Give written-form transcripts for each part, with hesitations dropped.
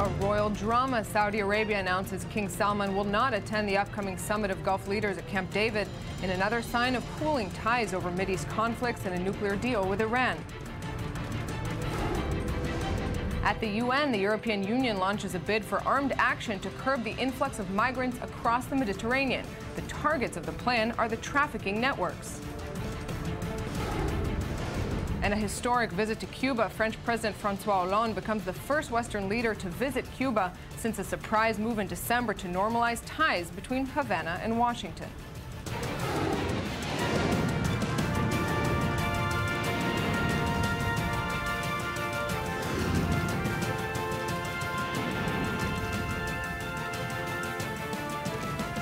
A royal drama. Saudi Arabia announces King Salman will not attend the upcoming summit of Gulf leaders at Camp David in another sign of cooling ties over Mideast conflicts and a nuclear deal with Iran. At the UN, the European Union launches a bid for armed action to curb the influx of migrants across the Mediterranean. The targets of the plan are the trafficking networks. And a historic visit to Cuba. French President François Hollande becomes the first Western leader to visit Cuba since a surprise move in December to normalize ties between Havana and Washington.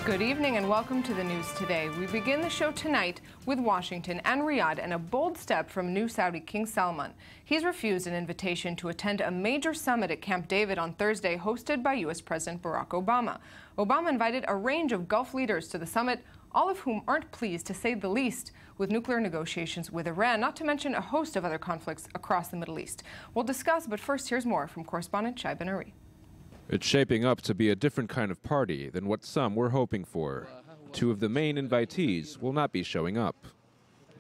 Good evening and welcome to the news today. We begin the show tonight with Washington and Riyadh and a bold step from new Saudi King Salman. He's refused an invitation to attend a major summit at Camp David on Thursday hosted by U.S. President Barack Obama. Obama invited a range of Gulf leaders to the summit, all of whom aren't pleased, to say the least, with nuclear negotiations with Iran, not to mention a host of other conflicts across the Middle East. We'll discuss, but first here's more from correspondent Shai Ben-Ari. It's shaping up to be a different kind of party than what some were hoping for. Two of the main invitees will not be showing up.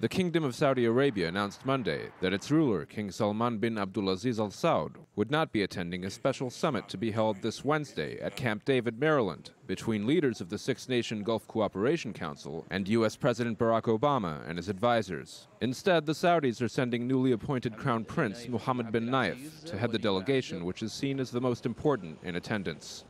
The Kingdom of Saudi Arabia announced Monday that its ruler, King Salman bin Abdulaziz Al Saud, would not be attending a special summit to be held this Wednesday at Camp David, Maryland, between leaders of the Six-Nation Gulf Cooperation Council and U.S. President Barack Obama and his advisors. Instead, the Saudis are sending newly appointed Crown Prince Mohammed bin Nayef to head the delegation, which is seen as the most important in attendance.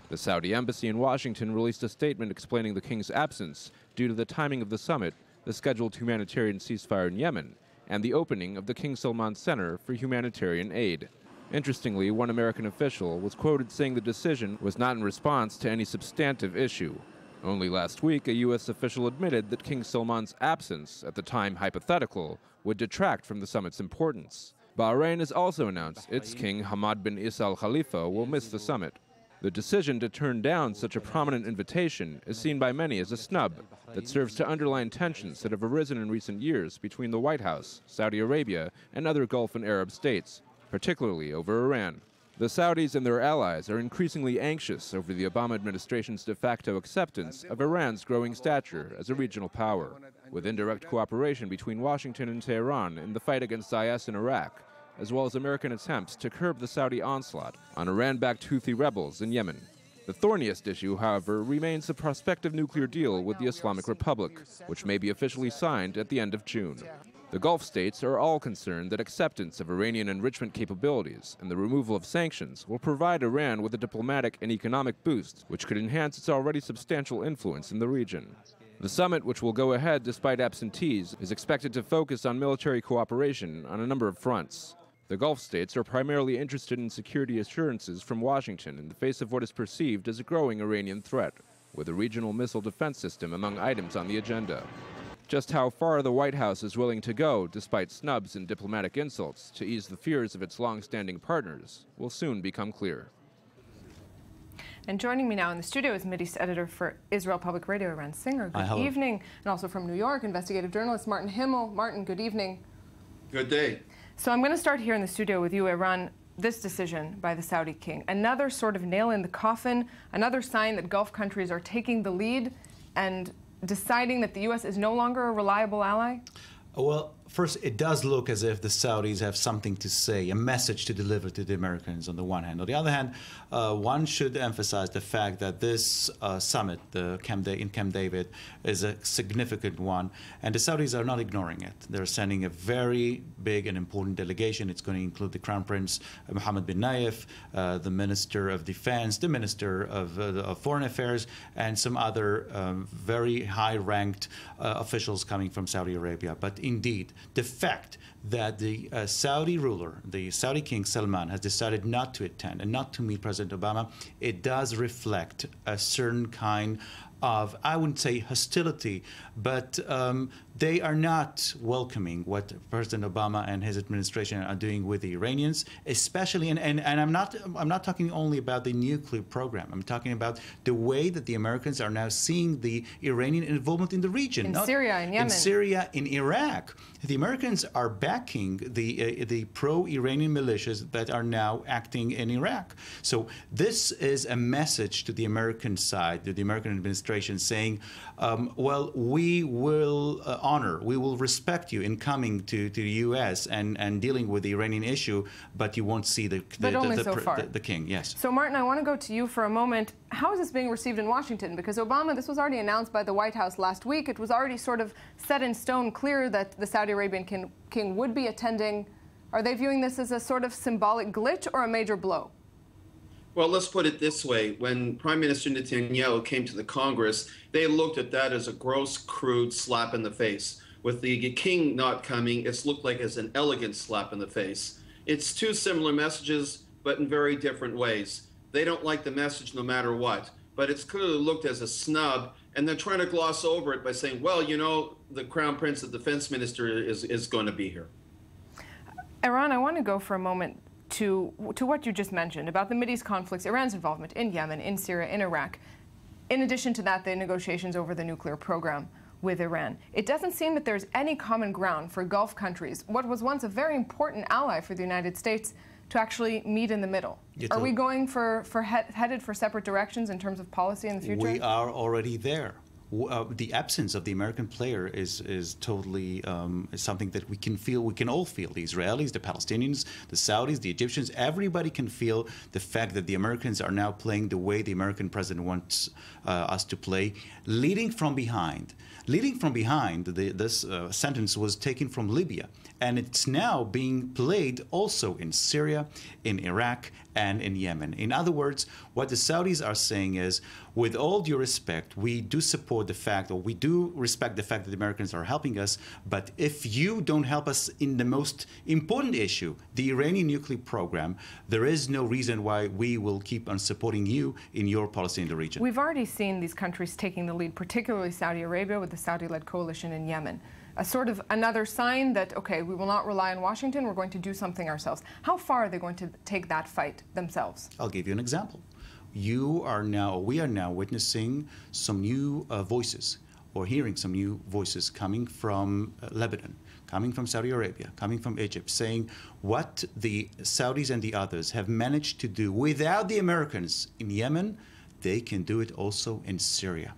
The Saudi embassy in Washington released a statement explaining the king's absence due to the timing of the summit, the scheduled humanitarian ceasefire in Yemen, and the opening of the King Salman Center for Humanitarian Aid. Interestingly, one American official was quoted saying the decision was not in response to any substantive issue. Only last week, a U.S. official admitted that King Salman's absence, at the time hypothetical, would detract from the summit's importance. Bahrain has also announced its King Hamad bin Isa Al Khalifa will miss the summit. The decision to turn down such a prominent invitation is seen by many as a snub that serves to underline tensions that have arisen in recent years between the White House, Saudi Arabia, and other Gulf and Arab states, particularly over Iran. The Saudis and their allies are increasingly anxious over the Obama administration's de facto acceptance of Iran's growing stature as a regional power, with indirect cooperation between Washington and Tehran in the fight against IS in Iraq, as well as American attempts to curb the Saudi onslaught on Iran-backed Houthi rebels in Yemen. The thorniest issue, however, remains the prospective nuclear deal with the Islamic Republic, which may be officially signed at the end of June. The Gulf states are all concerned that acceptance of Iranian enrichment capabilities and the removal of sanctions will provide Iran with a diplomatic and economic boost, which could enhance its already substantial influence in the region. The summit, which will go ahead despite absentees, is expected to focus on military cooperation on a number of fronts. The Gulf states are primarily interested in security assurances from Washington in the face of what is perceived as a growing Iranian threat, with a regional missile defense system among items on the agenda. Just how far the White House is willing to go, despite snubs and diplomatic insults, to ease the fears of its long-standing partners will soon become clear. And joining me now in the studio is Mideast editor for Israel Public Radio, Eran Singer. Good evening. And also from New York, investigative journalist Martin Himmel. Martin, good evening. Good day. So I'm going to start here in the studio with you, Eran. This decision by the Saudi king, another sort of nail in the coffin, another sign that Gulf countries are taking the lead and deciding that the U.S. is no longer a reliable ally? Well, first, it does look as if the Saudis have something to say, a message to deliver to the Americans on the one hand. On the other hand, one should emphasize the fact that this summit, in Camp David, is a significant one, and the Saudis are not ignoring it. They're sending a very big and important delegation. It's going to include the Crown Prince Mohammed bin Nayef, the Minister of Defense, the Minister of Foreign Affairs, and some other very high-ranked officials coming from Saudi Arabia. But indeed, the fact that the Saudi ruler, the Saudi King Salman, has decided not to attend and not to meet President Obama, it does reflect a certain kind of, I wouldn't say hostility, but they are not welcoming what President Obama and his administration are doing with the Iranians, especially, and I'm not talking only about the nuclear program. I'm talking about the way that the Americans are now seeing the Iranian involvement in the region. In Syria, in Yemen. In Syria, in Iraq. The Americans are backing the pro-Iranian militias that are now acting in Iraq. So this is a message to the American side, to the American administration, saying, well, we will honor, we will respect you in coming to the U.S. and dealing with the Iranian issue, but you won't see the king. Yes. So, Martin, I want to go to you for a moment. How is this being received in Washington? Because Obama, this was already announced by the White House last week. It was already sort of set in stone, clear that the Saudi Arabian king would be attending. Are they viewing this as a sort of symbolic glitch or a major blow? Well, let's put it this way. When Prime Minister Netanyahu came to the Congress, they looked at that as a gross, crude slap in the face. With the king not coming, it's looked like as an elegant slap in the face. It's two similar messages, but in very different ways. They don't like the message no matter what, but it's clearly looked as a snub, and they're trying to gloss over it by saying, well, you know, the Crown Prince, the defense minister, is going to be here. Iran, I want to go for a moment to what you just mentioned about the Mideast conflicts, Iran's involvement in Yemen, in Syria, in Iraq. In addition to that, the negotiations over the nuclear program with Iran. It doesn't seem that there's any common ground for Gulf countries, what was once a very important ally for the United States, to actually meet in the middle. Are we going headed for separate directions in terms of policy in the future? We are already there. The absence of the American player is totally something that we can feel. We can all feel. The Israelis, the Palestinians, the Saudis, the Egyptians. Everybody can feel the fact that the Americans are now playing the way the American president wants us to play, leading from behind. Leading from behind. This sentence was taken from Libya, and it's now being played also in Syria, in Iraq, and in Yemen. In other words, what the Saudis are saying is, with all due respect, we do support the fact, or we do respect the fact that the Americans are helping us, but if you don't help us in the most important issue, the Iranian nuclear program, there is no reason why we will keep on supporting you in your policy in the region. We've already seen these countries taking the lead, particularly Saudi Arabia with the Saudi-led coalition in Yemen. A sort of another sign that, okay, we will not rely on Washington, we're going to do something ourselves. How far are they going to take that fight themselves? I'll give you an example. We are now witnessing some new voices, or hearing some new voices coming from Lebanon, coming from Saudi Arabia, coming from Egypt, saying what the Saudis and the others have managed to do without the Americans in Yemen, they can do it also in Syria.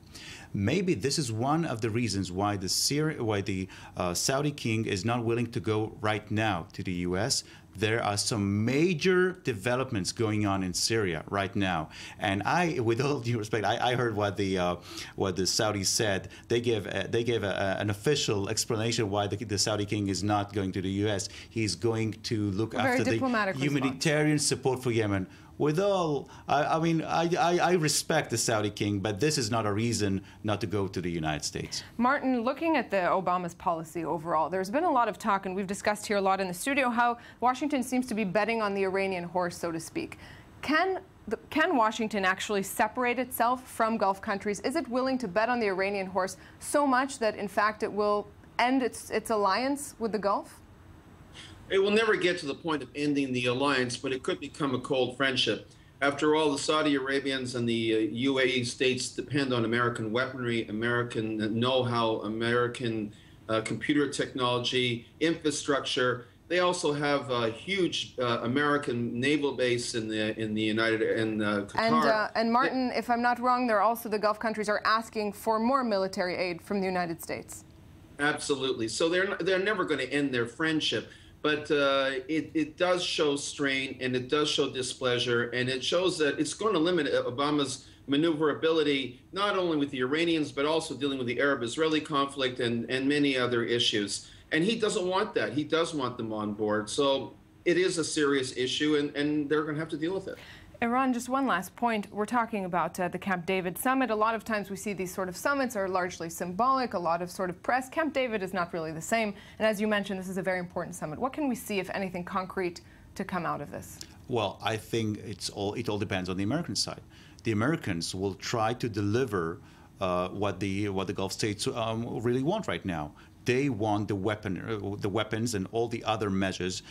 Maybe this is one of the reasons why the Saudi king is not willing to go right now to the U.S. There are some major developments going on in Syria right now, and with all due respect, I heard what the Saudis said. They gave an official explanation why the Saudi king is not going to the U.S. He's going to look after the humanitarian support for Yemen. With all, I respect the Saudi king, but this is not a reason not to go to the United States. Martin, looking at the Obama's policy overall, there's been a lot of talk, and we've discussed here a lot in the studio, how Washington seems to be betting on the Iranian horse, so to speak. Can Washington actually separate itself from Gulf countries? Is it willing to bet on the Iranian horse so much that, in fact, it will end its alliance with the Gulf? It will never get to the point of ending the alliance, but it could become a cold friendship. After all, the Saudi Arabians and the UAE states depend on American weaponry, American know-how, American computer technology, infrastructure. They also have a huge American naval base in Qatar. And Martin, if I'm not wrong, the Gulf countries are asking for more military aid from the United States. Absolutely. So they're never going to end their friendship. But it does show strain, and it does show displeasure, and it shows that it's going to limit Obama's maneuverability, not only with the Iranians, but also dealing with the Arab-Israeli conflict and many other issues. And he doesn't want that. He does want them on board. So it is a serious issue, and they're going to have to deal with it. Iran, just one last point. We're talking about the Camp David summit. A lot of times we see these sort of summits are largely symbolic, a lot of sort of press. Camp David is not really the same. And as you mentioned, this is a very important summit. What can we see, if anything, concrete to come out of this? Well, I think it all depends on the American side. The Americans will try to deliver what the Gulf states really want right now. They want the weapons and all the other measures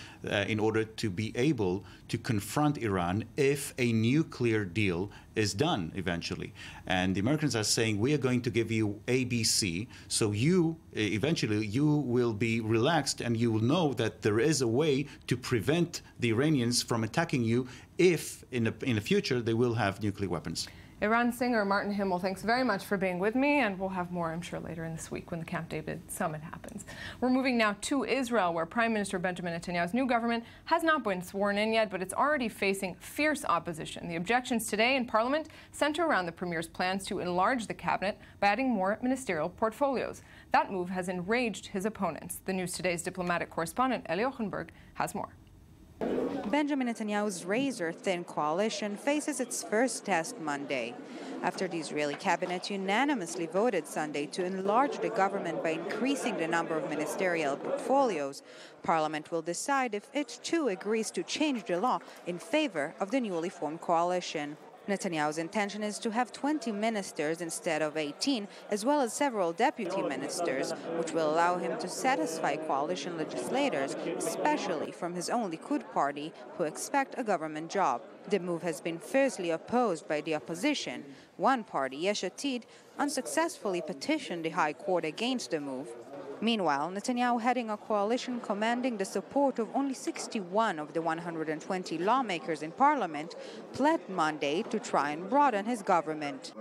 in order to be able to confront Iran if a nuclear deal is done eventually. And the Americans are saying, we are going to give you ABC, so you, eventually, you will be relaxed and you will know that there is a way to prevent the Iranians from attacking you if, in the future, they will have nuclear weapons. Iran singer Martin Himmel, thanks very much for being with me, and we'll have more, I'm sure, later in this week when the Camp David summit happens. We're moving now to Israel, where Prime Minister Benjamin Netanyahu's new government has not been sworn in yet, but it's already facing fierce opposition. The objections today in Parliament center around the Premier's plans to enlarge the cabinet by adding more ministerial portfolios. That move has enraged his opponents. The News Today's diplomatic correspondent Eli Ochenberg has more. Benjamin Netanyahu's razor-thin coalition faces its first test Monday, after the Israeli cabinet unanimously voted Sunday to enlarge the government by increasing the number of ministerial portfolios. Parliament will decide if it too agrees to change the law in favor of the newly formed coalition. Netanyahu's intention is to have 20 ministers instead of 18, as well as several deputy ministers, which will allow him to satisfy coalition legislators, especially from his own Likud party, who expect a government job. The move has been fiercely opposed by the opposition. One party, Yesh Atid, unsuccessfully petitioned the High Court against the move. Meanwhile, Netanyahu, heading a coalition commanding the support of only 61 of the 120 lawmakers in parliament, pled Monday to try and broaden his government.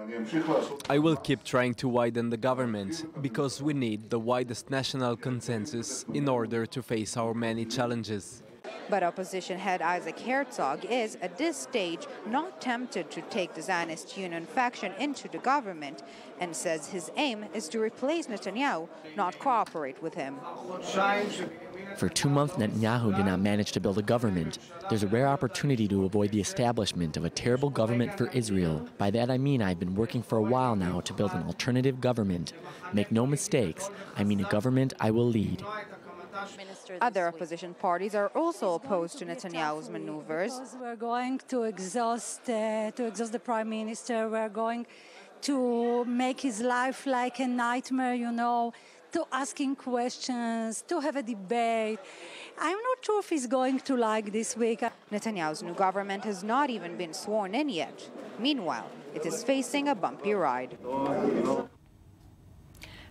I will keep trying to widen the government because we need the widest national consensus in order to face our many challenges. But opposition head Isaac Herzog is, at this stage, not tempted to take the Zionist Union faction into the government and says his aim is to replace Netanyahu, not cooperate with him. For 2 months, Netanyahu did not manage to build a government. There's a rare opportunity to avoid the establishment of a terrible government for Israel. By that I mean I've been working for a while now to build an alternative government. Make no mistakes, I mean a government I will lead. Other opposition parties are also opposed to Netanyahu's maneuvers. We're going to exhaust the prime minister. We're going to make his life like a nightmare, you know, to asking questions, to have a debate. I'm not sure if he's going to like this week. Netanyahu's new government has not even been sworn in yet. Meanwhile, it is facing a bumpy ride.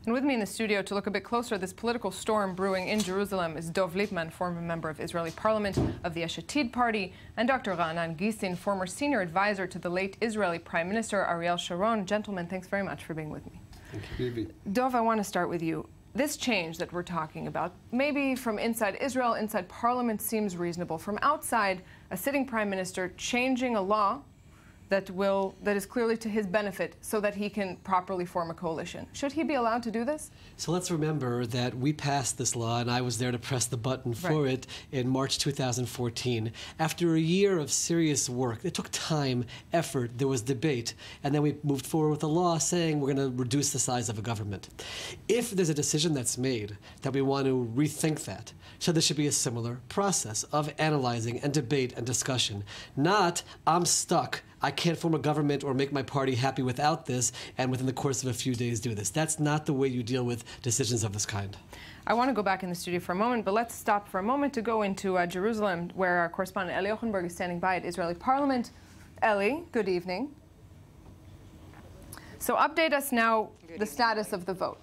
And with me in the studio to look a bit closer at this political storm brewing in Jerusalem is Dov Lipman, former member of Israeli parliament of the Yesh Atid party, and Dr. Ra'anan Gisin, former senior advisor to the late Israeli Prime Minister Ariel Sharon. Gentlemen, thanks very much for being with me. Thank you, Vivi. Dov, I want to start with you. This change that we're talking about, maybe from inside Israel, inside parliament, seems reasonable. From outside, a sitting prime minister changing a law that is clearly to his benefit so that he can properly form a coalition. Should he be allowed to do this? So let's remember that we passed this law, and I was there to press the button for it in March 2014. After a year of serious work, it took time, effort, there was debate, and then we moved forward with a law saying we're going to reduce the size of a government. If there's a decision that's made that we want to rethink that, so there should be a similar process of analyzing and debate and discussion. Not, I'm stuck, I can't form a government or make my party happy without this, and within the course of a few days do this. That's not the way you deal with decisions of this kind. I want to go back in the studio for a moment, but let's stop for a moment to go into Jerusalem, where our correspondent Eli Ochenberg is standing by at Israeli Parliament. Eli, good evening. So update us now the status of the vote.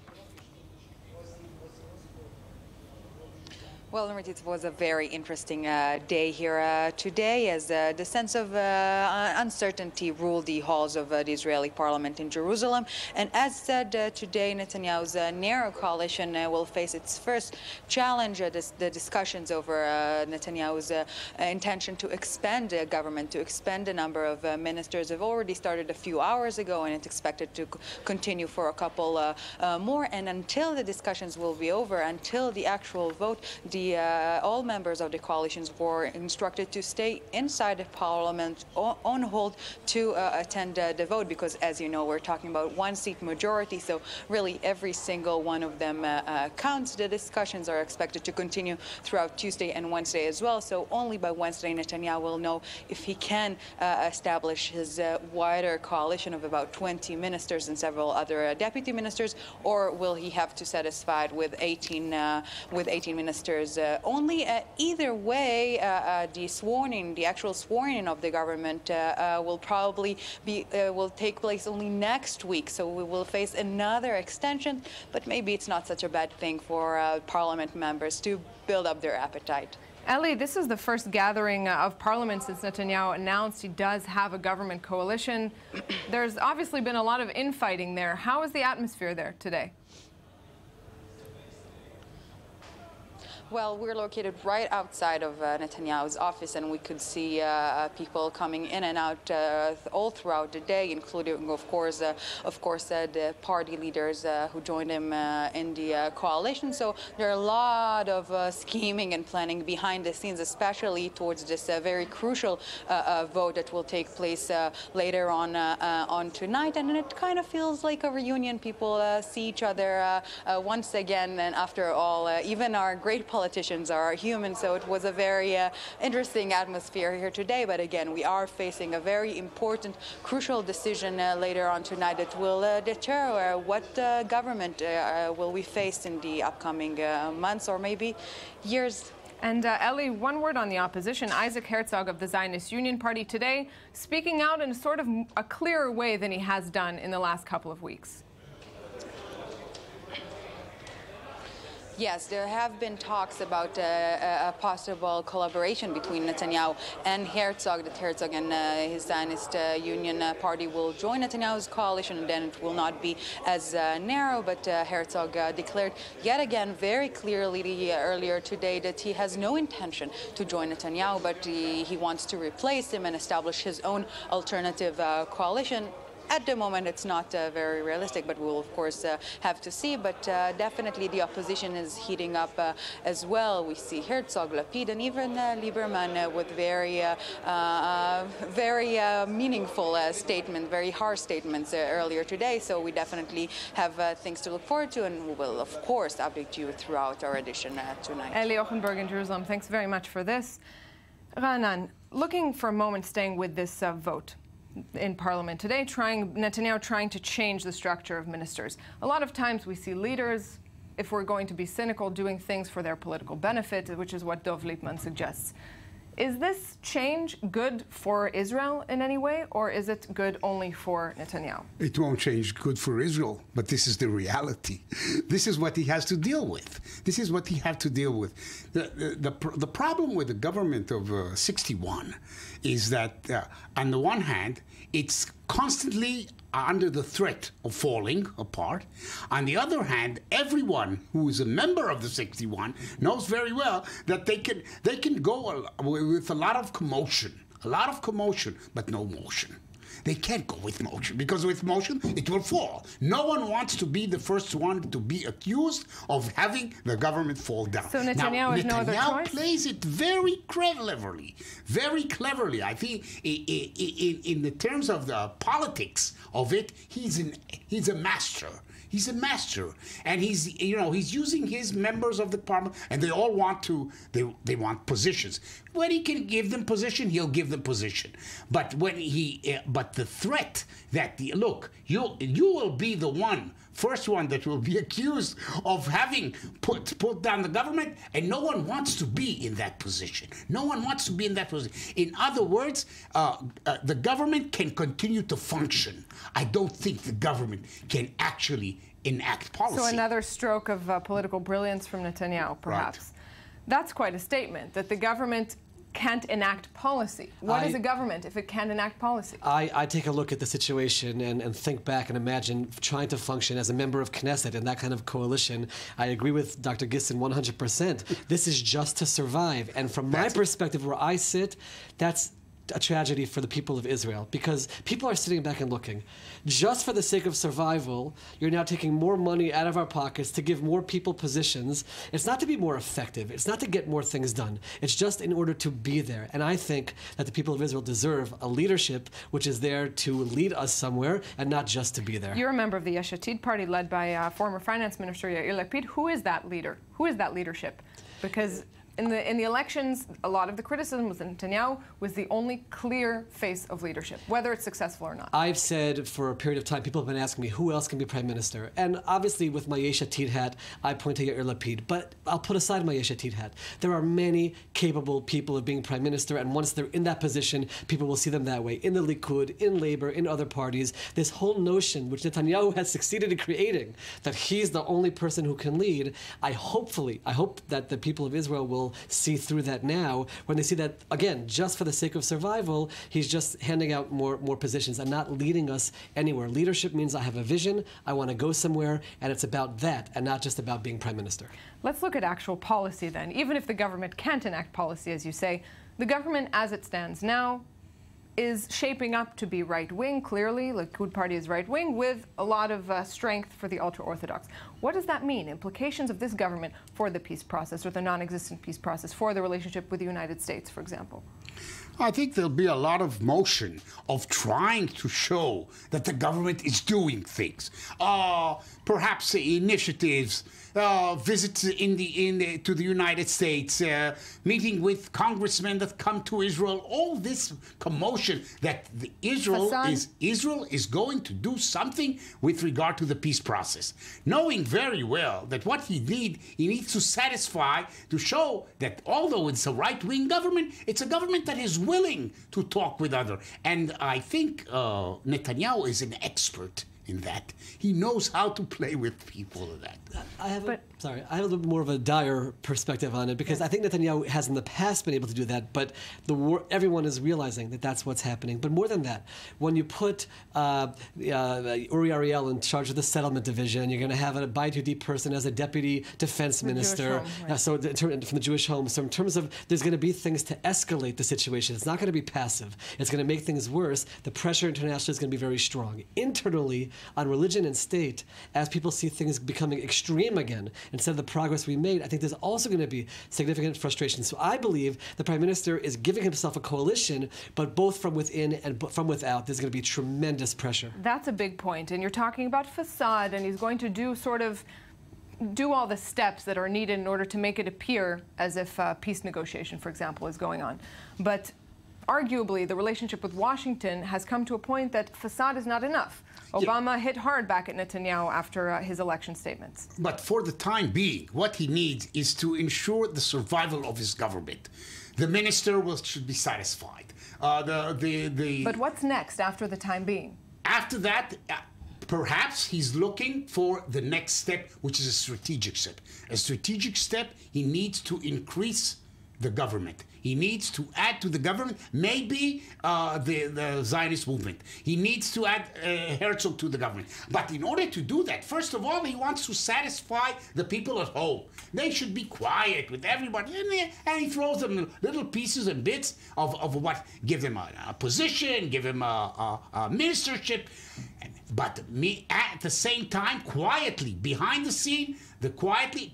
Well, it was a very interesting day here today, as the sense of uncertainty ruled the halls of the Israeli parliament in Jerusalem. And as said today, Netanyahu's narrow coalition will face its first challenge, the discussions over Netanyahu's intention to expand the government, to expand the number of ministers have already started a few hours ago, and it's expected to continue for a couple more. And until the discussions will be over, until the actual vote, the all members of the coalitions were instructed to stay inside the parliament on hold to attend the vote, because, as you know, we're talking about one-seat majority, so really every single one of them counts. The discussions are expected to continue throughout Tuesday and Wednesday as well, so only by Wednesday Netanyahu will know if he can establish his wider coalition of about 20 ministers and several other deputy ministers, or will he have to satisfy with 18 ministers only. Either way, the actual swearing of the government will probably will take place only next week, so we will face another extension, but maybe it's not such a bad thing for parliament members to build up their appetite. Eli, this is the first gathering of parliament since Netanyahu announced he does have a government coalition. There's obviously been a lot of infighting there. How is the atmosphere there today? Well, we're located right outside of Netanyahu's office, and we could see people coming in and out all throughout the day, including, of course, the party leaders who joined him in the coalition. So there are a lot of scheming and planning behind the scenes, especially towards this very crucial vote that will take place later on tonight. And it kind of feels like a reunion. People see each other once again, and after all, even our great politicians are human, so it was a very interesting atmosphere here today. But again, we are facing a very important, crucial decision later on tonight that will deter what government will we face in the upcoming months or maybe years. And Eli, one word on the opposition. Isaac Herzog of the Zionist Union Party today speaking out in sort of a clearer way than he has done in the last couple of weeks. Yes, there have been talks about a possible collaboration between Netanyahu and Herzog, that Herzog and his Zionist Union Party will join Netanyahu's coalition, and then it will not be as narrow. But Herzog declared yet again very clearly earlier today that he has no intention to join Netanyahu, but he wants to replace him and establish his own alternative coalition. At the moment, it's not very realistic, but we'll, of course, have to see. But definitely the opposition is heating up as well. We see Herzog, Lapid, and even Lieberman with very meaningful statements, very harsh statements earlier today. So we definitely have things to look forward to, and we will, of course, update you throughout our edition tonight. Eli Ochenberg in Jerusalem, thanks very much for this. Ranan, looking for a moment staying with this vote in Parliament today, Netanyahu trying to change the structure of ministers. A lot of times we see leaders, if we're going to be cynical, doing things for their political benefit, which is what Dov Lippman suggests. Is this change good for Israel in any way, or is it good only for Netanyahu? It won't change good for Israel, but this is the reality. This is what he has to deal with. This is what he has to deal with. The problem with the government of 61 is that, on the one hand, it's constantly under the threat of falling apart. On the other hand, everyone who is a member of the 61 knows very well that they can go with a lot of commotion, but no motion. They can't go with motion, because with motion, it will fall. No one wants to be the first one to be accused of having the government fall down. So Netanyahu has no other choice? Netanyahu plays it very cleverly. I think in the terms of the politics of it, he's a master. He's a master, and he's using his members of the parliament, and they all want they want positions. When he can give them position, he'll give them position. But when but the threat that look, you will be the first one that will be accused of having put down the government, and no one wants to be in that position. No one wants to be in that position. In other words, the government can continue to function. I don't think the government can actually enact policy. So another stroke of political brilliance from Netanyahu, perhaps. Right. That's quite a statement, that the government can't enact policy. What is a government if it can't enact policy? I take a look at the situation and think back and imagine trying to function as a member of Knesset in that kind of coalition. I agree with Dr. Gissin 100%. This is just to survive. And from my perspective, where I sit, that's a tragedy for the people of Israel, because people are sitting back and looking. Just for the sake of survival, you're now taking more money out of our pockets to give more people positions. It's not to be more effective. It's not to get more things done. It's just in order to be there. And I think that the people of Israel deserve a leadership which is there to lead us somewhere and not just to be there. You're a member of the Yesh Atid party led by former finance minister Yair Lapid. Who is that leader? Who is that leadership? Because in the elections, a lot of the criticism was that Netanyahu was the only clear face of leadership, whether it's successful or not. I've said for a period of time, people have been asking me, who else can be prime minister? And obviously with my Yesh Atid hat, I point to Yair Lapid. But I'll put aside my Yesh Atid hat. There are many capable people of being prime minister, and once they're in that position, people will see them that way. In the Likud, in Labor, in other parties, this whole notion, which Netanyahu has succeeded in creating, that he's the only person who can lead, I hope that the people of Israel will see through that now, when they see that, again, just for the sake of survival, he's just handing out more positions and not leading us anywhere. Leadership means I have a vision, I want to go somewhere, and it's about that and not just about being prime minister. Let's look at actual policy then. Even if the government can't enact policy, as you say, the government as it stands now is shaping up to be right-wing, clearly. The Likud party is right-wing, with a lot of strength for the ultra-Orthodox. What does that mean? Implications of this government for the peace process, or the non-existent peace process, for the relationship with the United States, for example? I think there'll be a lot of motion of trying to show that the government is doing things. Perhaps initiatives, visits to the United States, meeting with congressmen that come to Israel. All this commotion that Israel is going to do something with regard to the peace process, knowing very well that what he needs to satisfy, to show that although it's a right-wing government, it's a government that is willing to talk with others. And I think Netanyahu is an expert in that. He knows how to play with people in that. I have a little bit more of a dire perspective on it, because I think Netanyahu has in the past been able to do that, but everyone is realizing that that's what's happening. But more than that, when you put Uri Ariel in charge of the settlement division, you're going to have a Bayit person as a deputy defense minister, from the Jewish home. So in terms of, there's going to be things to escalate the situation. It's not going to be passive. It's going to make things worse. The pressure internationally is going to be very strong. Internally, on religion and state, as people see things becoming extreme again, instead of the progress we made, I think there's also going to be significant frustration. So I believe the Prime Minister is giving himself a coalition, but both from within and from without, there's going to be tremendous pressure. That's a big point. And you're talking about facade, and he's going to do all the steps that are needed in order to make it appear as if peace negotiation, for example, is going on. But arguably, the relationship with Washington has come to a point that facade is not enough. Obama hit hard back at Netanyahu after his election statements. But for the time being, what he needs is to ensure the survival of his government. The minister should be satisfied. But what's next after the time being? After that, perhaps he's looking for the next step, which is a strategic step. A strategic step, he needs to increase the government. He needs to add to the government, maybe the Zionist movement. He needs to add Herzog to the government. But in order to do that, first of all, he wants to satisfy the people at home. They should be quiet with everybody. And he throws them little pieces and bits of what, give them a position, give them a ministership. But at the same time, quietly, behind the scene,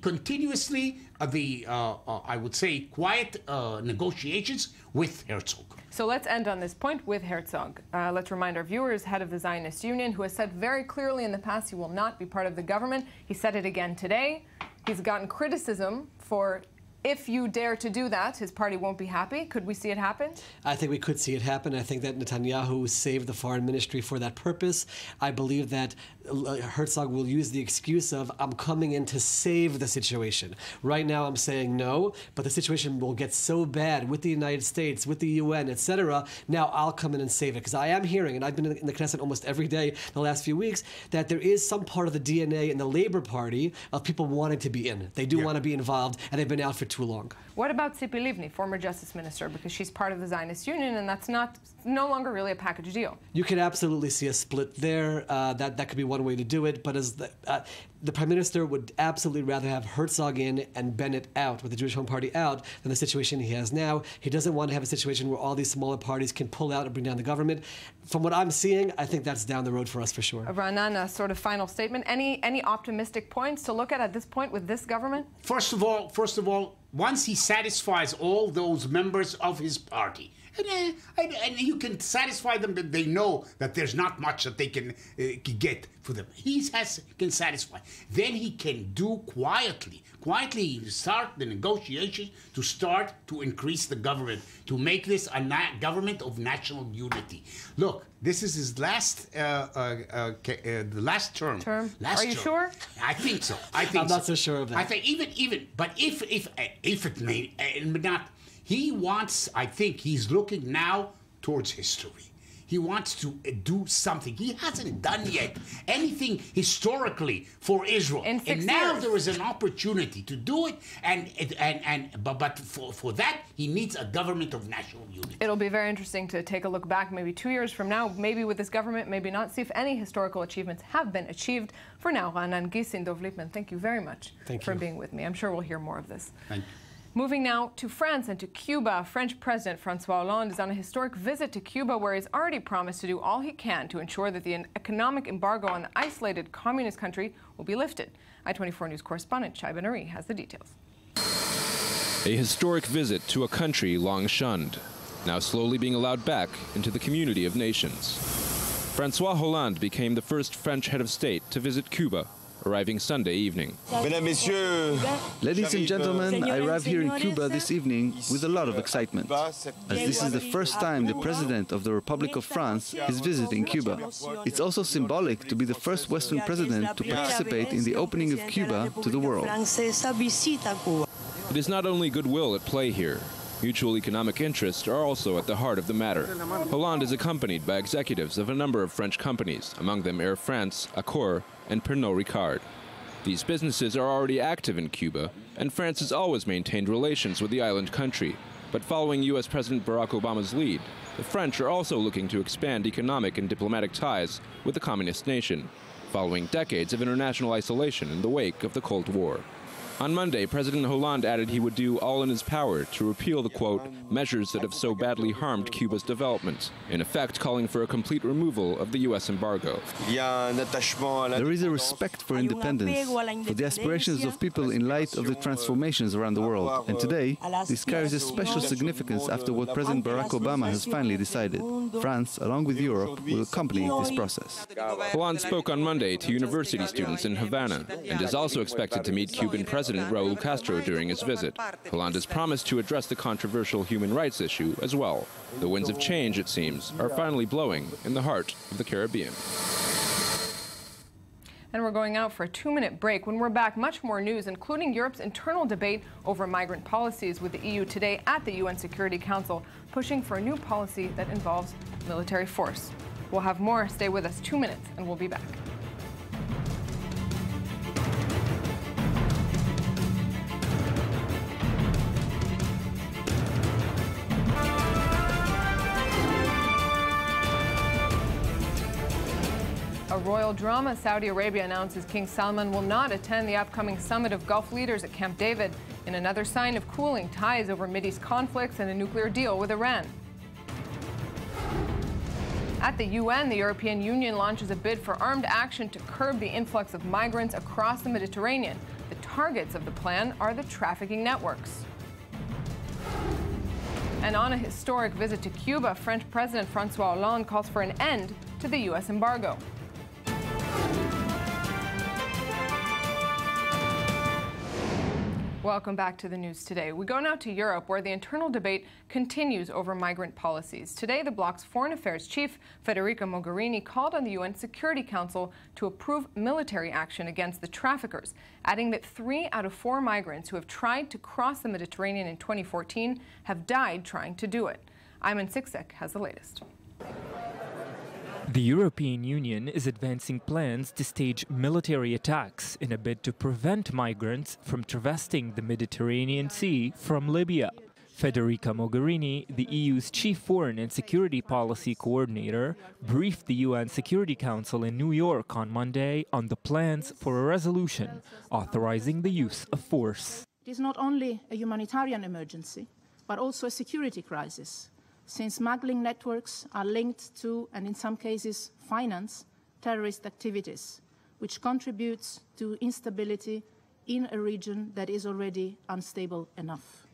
continuously, I would say, quiet negotiations with Herzog. So let's end on this point with Herzog. Let's remind our viewers, head of the Zionist Union, who has said very clearly in the past he will not be part of the government. He said it again today. He's gotten criticism for, if you dare to do that, his party won't be happy. Could we see it happen? I think we could see it happen. I think that Netanyahu saved the foreign ministry for that purpose. I believe that Herzog will use the excuse of, I'm coming in to save the situation. Right now I'm saying no, but the situation will get so bad with the United States, with the UN, etc. Now I'll come in and save it. Because I am hearing, and I've been in the Knesset almost every day the last few weeks, that there is some part of the DNA in the Labor Party of people wanting to be in. They do want to be involved, and they've been out for too long. What about Tzipi Livni, former Justice Minister, because she's part of the Zionist Union, and that's no longer really a package deal? You could absolutely see a split there. That could be one way to do it, but as the Prime Minister would absolutely rather have Herzog in and Bennett out, with the Jewish Home Party out, than the situation he has now. He doesn't want to have a situation where all these smaller parties can pull out and bring down the government. From what I'm seeing, I think that's down the road for us for sure. Raanan, a sort of final statement. Any optimistic points to look at this point with this government? First of all, once he satisfies all those members of his party, and you can satisfy them that they know that there's not much that they can get for them. He can satisfy. Then he can do quietly start the negotiations to increase the government, to make this a government of national unity. Look, this is his last the last term. Are you sure? I think so. I'm not so sure of that. I think even but if it may not. He wants, I think he's looking now towards history. He wants to do something. He hasn't done yet anything historically for Israel. And now there is an opportunity to do it. But for that, he needs a government of national unity. It'll be very interesting to take a look back maybe 2 years from now, maybe with this government, maybe not, see if any historical achievements have been achieved. For now, Raanan Gissin, Dov Lippman, thank you very much for being with me. I'm sure we'll hear more of this. Thank you. Moving now to France and to Cuba. French President François Hollande is on a historic visit to Cuba, where he's already promised to do all he can to ensure that the economic embargo on the isolated communist country will be lifted. I-24 News correspondent Shai Ben-Ari has the details. A historic visit to a country long shunned, now slowly being allowed back into the community of nations. François Hollande became the first French head of state to visit Cuba, arriving Sunday evening. Ladies and gentlemen, I arrived here in Cuba this evening with a lot of excitement, as this is the first time the President of the Republic of France is visiting Cuba. It's also symbolic to be the first Western president to participate in the opening of Cuba to the world. It is not only goodwill at play here. Mutual economic interests are also at the heart of the matter. Hollande is accompanied by executives of a number of French companies, among them Air France, Accor, and Pernod Ricard. These businesses are already active in Cuba, and France has always maintained relations with the island country. But following U.S. President Barack Obama's lead, the French are also looking to expand economic and diplomatic ties with the communist nation, following decades of international isolation in the wake of the Cold War. On Monday, President Hollande added he would do all in his power to repeal the, quote, measures that have so badly harmed Cuba's development, in effect calling for a complete removal of the U.S. embargo. There is a respect for independence, for the aspirations of people in light of the transformations around the world. And today, this carries a special significance after what President Barack Obama has finally decided. France, along with Europe, will accompany this process. Hollande spoke on Monday to university students in Havana and is also expected to meet Cuban President Raul Castro during his visit. Hollande has promised to address the controversial human rights issue as well. The winds of change, it seems, are finally blowing in the heart of the Caribbean. And we're going out for a 2-minute break. When we're back, much more news, including Europe's internal debate over migrant policies, with the EU today at the UN Security Council pushing for a new policy that involves military force. We'll have more. Stay with us. 2 minutes, and we'll be back. A royal drama. Saudi Arabia announces King Salman will not attend the upcoming summit of Gulf leaders at Camp David, in another sign of cooling ties over Mideast conflicts and a nuclear deal with Iran. At the UN, the European Union launches a bid for armed action to curb the influx of migrants across the Mediterranean. The targets of the plan are the trafficking networks. And on a historic visit to Cuba, French President François Hollande calls for an end to the U.S. embargo. Welcome back to the news today. We go now to Europe, where the internal debate continues over migrant policies. Today, the bloc's foreign affairs chief, Federica Mogherini, called on the UN Security Council to approve military action against the traffickers, adding that 3 out of 4 migrants who have tried to cross the Mediterranean in 2014 have died trying to do it. Ayman Siksek has the latest. The European Union is advancing plans to stage military attacks in a bid to prevent migrants from traversing the Mediterranean Sea from Libya. Federica Mogherini, the EU's chief foreign and security policy coordinator, briefed the UN Security Council in New York on Monday on the plans for a resolution authorizing the use of force. It is not only a humanitarian emergency, but also a security crisis, since smuggling networks are linked to, and in some cases finance, terrorist activities, which contributes to instability in a region that is already unstable enough.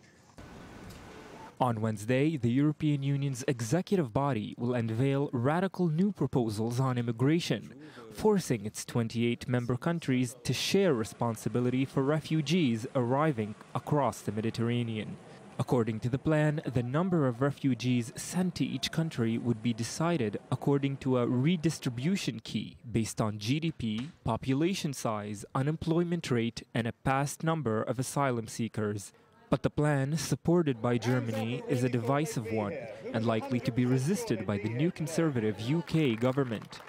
On Wednesday, the European Union's executive body will unveil radical new proposals on immigration, forcing its 28 member countries to share responsibility for refugees arriving across the Mediterranean. According to the plan, the number of refugees sent to each country would be decided according to a redistribution key based on GDP, population size, unemployment rate, and a past number of asylum seekers. But the plan, supported by Germany, is a divisive one and likely to be resisted by the new conservative UK government.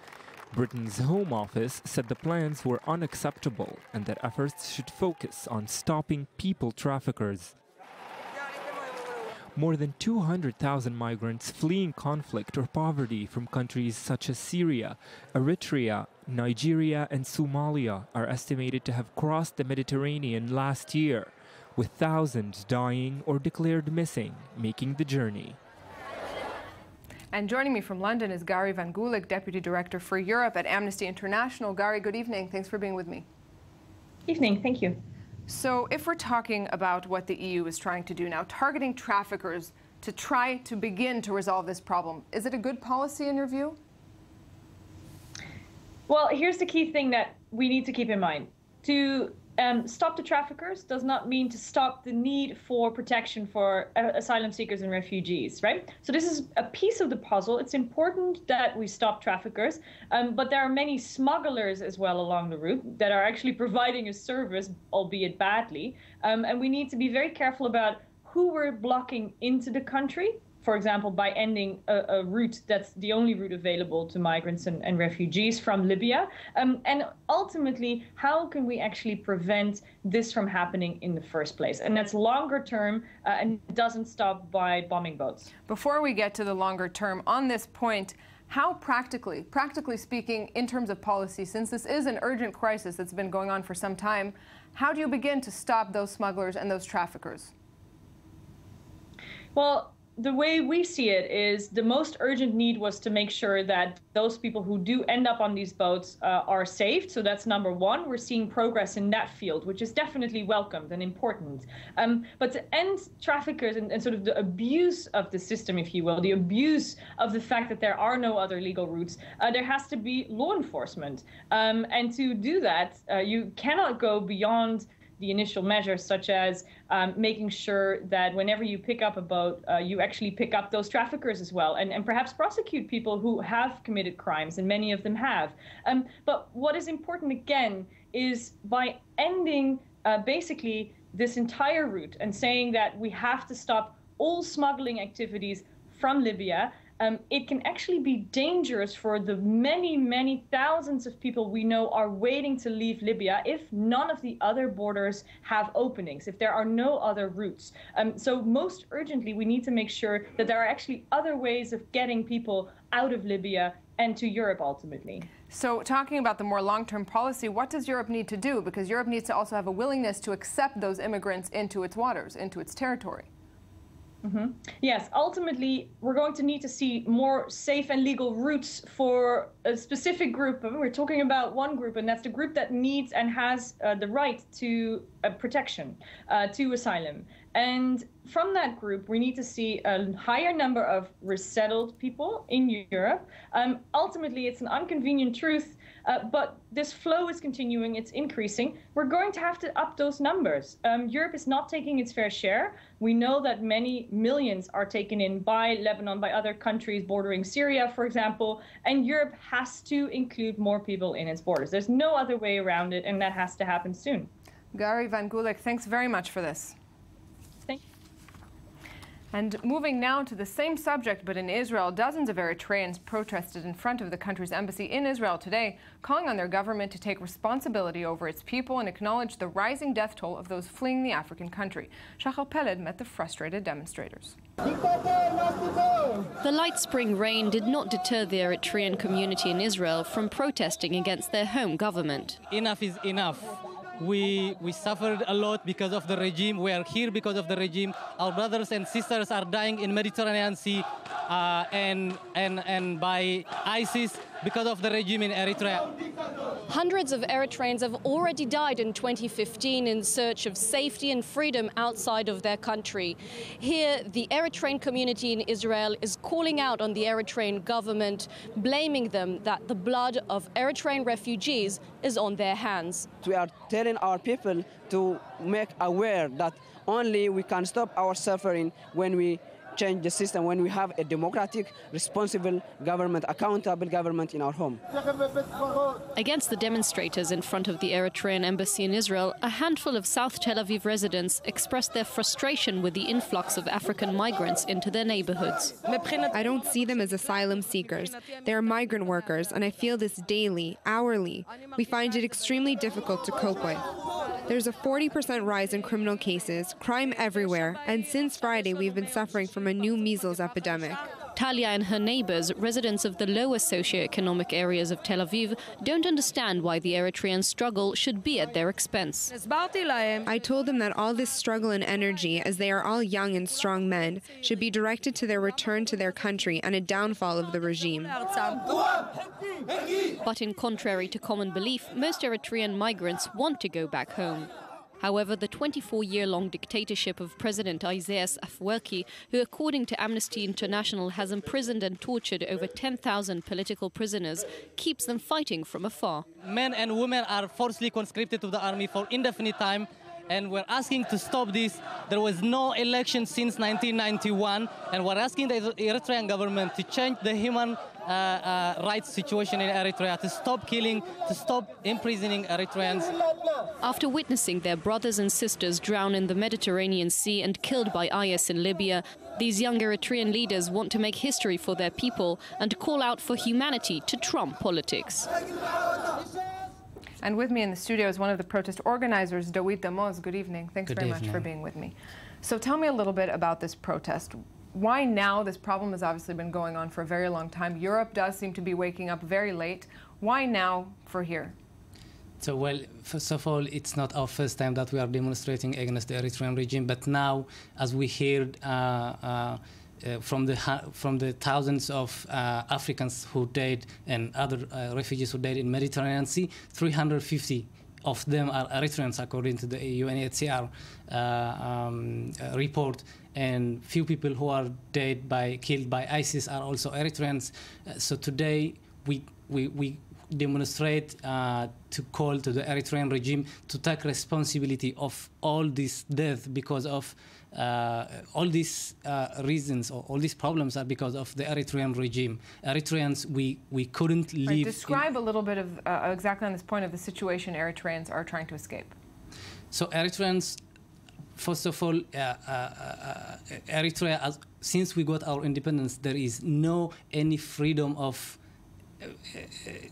Britain's Home Office said the plans were unacceptable and that efforts should focus on stopping people traffickers. More than 200,000 migrants fleeing conflict or poverty from countries such as Syria, Eritrea, Nigeria, and Somalia are estimated to have crossed the Mediterranean last year, with thousands dying or declared missing, making the journey. And joining me from London is Gary Van Gulik, Deputy Director for Europe at Amnesty International. Gary, good evening. Thanks for being with me. Evening. Thank you. So if we're talking about what the EU is trying to do now, targeting traffickers to try to begin to resolve this problem, is it a good policy in your view? Well, here's the key thing that we need to keep in mind. To stop the traffickers does not mean to stop the need for protection for asylum seekers and refugees, right? So this is a piece of the puzzle. It's important that we stop traffickers, but there are many smugglers as well along the route that are actually providing a service, albeit badly. And we need to be very careful about who we're blocking into the country. For example, by ending a route that's the only route available to migrants and refugees from Libya. And ultimately, how can we actually prevent this from happening in the first place? And that's longer term, and it doesn't stop by bombing boats. Before we get to the longer term, on this point, how practically speaking, in terms of policy, since this is an urgent crisis that's been going on for some time, how do you begin to stop those smugglers and those traffickers? Well, the way we see it is the most urgent need was to make sure that those people who do end up on these boats are saved. So that's number one. We're seeing progress in that field, which is definitely welcomed and important. But to end traffickers and sort of the abuse of the system, if you will, the abuse of the fact that there are no other legal routes, there has to be law enforcement. And to do that, you cannot go beyond the initial measures, such as making sure that whenever you pick up a boat, you actually pick up those traffickers as well, and perhaps prosecute people who have committed crimes, and many of them have. But what is important, again, is by ending basically this entire route and saying that we have to stop all smuggling activities from Libya, it can actually be dangerous for the many, many thousands of people we know are waiting to leave Libya if none of the other borders have openings, if there are no other routes. So most urgently, we need to make sure that there are actually other ways of getting people out of Libya and to Europe ultimately. So talking about the more long-term policy, what does Europe need to do? Because Europe needs to also have a willingness to accept those immigrants into its waters, into its territory. Mm-hmm. Yes, ultimately, we're going to need to see more safe and legal routes for a specific group. We're talking about one group, and that's the group that needs and has the right to protection, to asylum. And from that group, we need to see a higher number of resettled people in Europe. Ultimately, it's an inconvenient truth, but this flow is continuing, it's increasing. We're going to have to up those numbers. Europe is not taking its fair share. We know that many millions are taken in by Lebanon, by other countries bordering Syria, for example, and Europe has to include more people in its borders. There's no other way around it, and that has to happen soon. Gary Van Gulik, thanks very much for this. And moving now to the same subject, but in Israel, dozens of Eritreans protested in front of the country's embassy in Israel today, calling on their government to take responsibility over its people and acknowledge the rising death toll of those fleeing the African country. Shachar Peled met the frustrated demonstrators. The light spring rain did not deter the Eritrean community in Israel from protesting against their home government. Enough is enough. We suffered a lot because of the regime. We are here because of the regime. Our brothers and sisters are dying in Mediterranean Sea and by ISIS because of the regime in Eritrea. Hundreds of Eritreans have already died in 2015 in search of safety and freedom outside of their country. Here, the Eritrean community in Israel is calling out on the Eritrean government, blaming them that the blood of Eritrean refugees is on their hands. We are telling our people to make aware that only we can stop our suffering when we change the system, when we have a democratic, responsible government, accountable government in our home. Against the demonstrators in front of the Eritrean embassy in Israel, a handful of South Tel Aviv residents expressed their frustration with the influx of African migrants into their neighborhoods. I don't see them as asylum seekers. They are migrant workers, and I feel this daily, hourly. We find it extremely difficult to cope with. There's a 40% rise in criminal cases, crime everywhere, and since Friday we've been suffering from a new measles epidemic. Talia and her neighbors, residents of the lower socioeconomic areas of Tel Aviv, don't understand why the Eritrean struggle should be at their expense. I told them that all this struggle and energy, as they are all young and strong men, should be directed to their return to their country and a downfall of the regime. But in contrary to common belief, most Eritrean migrants want to go back home. However, the 24-year-long dictatorship of President Isaias Afwerki, who according to Amnesty International has imprisoned and tortured over 10,000 political prisoners, keeps them fighting from afar. Men and women are forcibly conscripted to the army for indefinite time, and we're asking to stop this. There was no election since 1991, and we're asking the Eritrean government to change the human rights situation in Eritrea, to stop killing, to stop imprisoning Eritreans. After witnessing their brothers and sisters drown in the Mediterranean Sea and killed by IS in Libya, these young Eritrean leaders want to make history for their people and call out for humanity to trump politics. And with me in the studio is one of the protest organizers, Dawit Damoz. Good evening. Thanks very much for being with me. So tell me a little bit about this protest. Why now? This problem has obviously been going on for a very long time. Europe does seem to be waking up very late. Why now for here? So, well, first of all, it's not our first time that we are demonstrating against the Eritrean regime, but now, as we heard from the thousands of Africans who died and other refugees who died in Mediterranean Sea, 350 of them are Eritreans, according to the UNHCR report, and few people who are killed by ISIS are also Eritreans. So today we demonstrate to call to the Eritrean regime to take responsibility of all this death because of all these reasons or all these problems are because of the Eritrean regime. Eritreans, we couldn't live. Right, describe a little bit of exactly on this point of the situation Eritreans are trying to escape. So Eritreans, first of all, Eritrea, since we got our independence, there is no any freedom of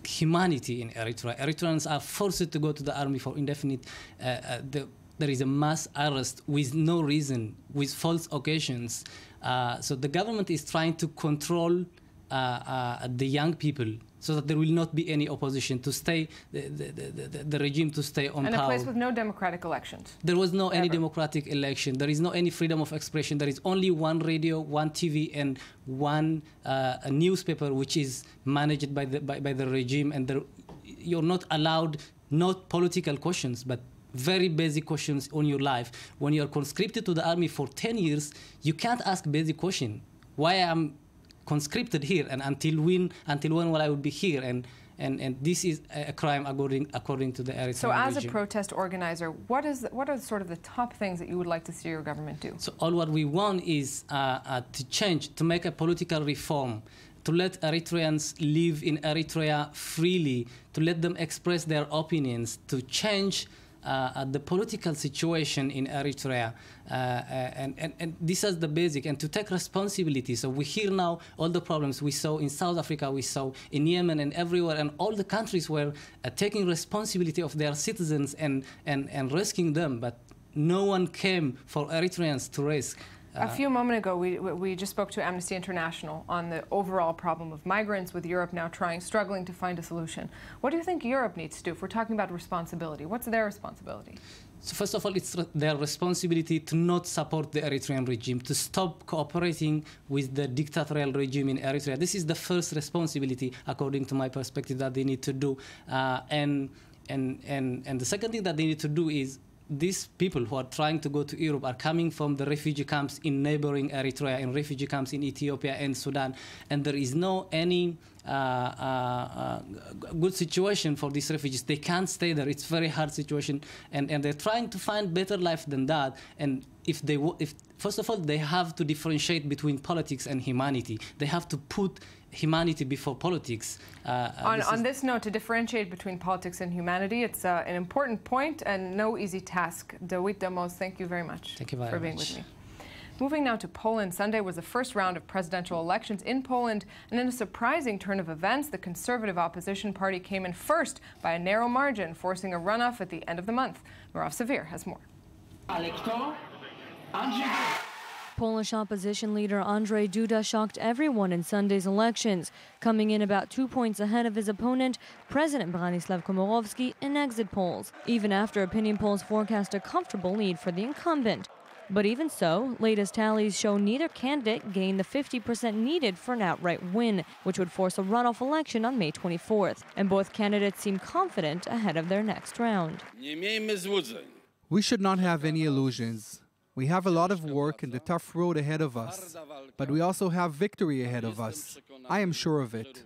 humanity in Eritrea. Eritreans are forced to go to the army for indefinite. There is a mass arrest with no reason, with false occasions. So the government is trying to control the young people so that there will not be any opposition to stay, the regime to stay on power. And a place with no democratic elections. There was no any democratic election. There is no any freedom of expression. There is only one radio, one TV, and one a newspaper which is managed by the regime. And you're not allowed not political questions, but very basic questions on your life. When you're conscripted to the army for 10 years, you can't ask basic question. Why am conscripted here, and until when will I will be here? And this is a crime according to the Eritrean So as regime. A protest organizer, what are sort of the top things that you would like to see your government do? So all what we want is to change, to make a political reform, to let Eritreans live in Eritrea freely, to let them express their opinions, to change the political situation in Eritrea, and this is the basic, and to take responsibility. So we hear now all the problems we saw in South Africa, we saw in Yemen and everywhere, and all the countries were taking responsibility of their citizens and rescuing them, but no one came for Eritreans to rescue. A few moments ago, we just spoke to Amnesty International on the overall problem of migrants, with Europe now struggling to find a solution. What do you think Europe needs to do if we're talking about responsibility? What's their responsibility? So first of all, it's their responsibility to not support the Eritrean regime, to stop cooperating with the dictatorial regime in Eritrea. This is the first responsibility, according to my perspective, that they need to do. And the second thing that they need to do is, these people who are trying to go to Europe are coming from the refugee camps in neighboring Eritrea, in refugee camps in Ethiopia and Sudan, and there is no any good situation for these refugees. They can't stay there. It's a very hard situation, and they're trying to find better life than that. And if first of all, they have to differentiate between politics and humanity. They have to put humanity before politics. On this note, to differentiate between politics and humanity, it's an important point and no easy task. Dawit Damos, thank you very much for being with me. Moving now to Poland, Sunday was the first round of presidential elections in Poland, and in a surprising turn of events, the conservative opposition party came in first by a narrow margin, forcing a runoff at the end of the month. Mirav Severe has more. Polish opposition leader Andrzej Duda shocked everyone in Sunday's elections, coming in about 2 points ahead of his opponent, President Bronisław Komorowski, in exit polls, even after opinion polls forecast a comfortable lead for the incumbent. But even so, latest tallies show neither candidate gained the 50% needed for an outright win, which would force a runoff election on May 24th. And both candidates seem confident ahead of their next round. We should not have any illusions. We have a lot of work and a tough road ahead of us, but we also have victory ahead of us. I am sure of it.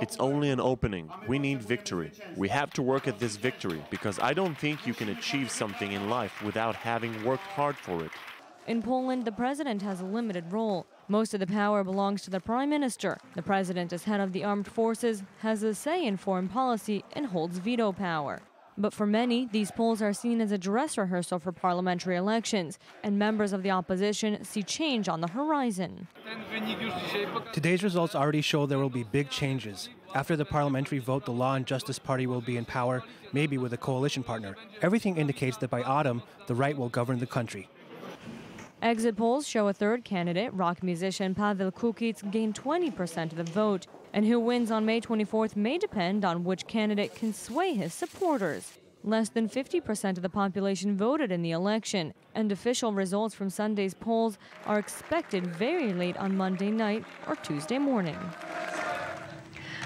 It's only an opening. We need victory. We have to work at this victory, because I don't think you can achieve something in life without having worked hard for it. In Poland, the president has a limited role. Most of the power belongs to the prime minister. The president, as head of the armed forces, has a say in foreign policy and holds veto power. But for many, these polls are seen as a dress rehearsal for parliamentary elections, and members of the opposition see change on the horizon. Today's results already show there will be big changes. After the parliamentary vote, the Law and Justice Party will be in power, maybe with a coalition partner. Everything indicates that by autumn, the right will govern the country. Exit polls show a third candidate, rock musician Paweł Kukiz, gained 20% of the vote. And who wins on May 24th may depend on which candidate can sway his supporters. Less than 50% of the population voted in the election, and official results from Sunday's polls are expected very late on Monday night or Tuesday morning.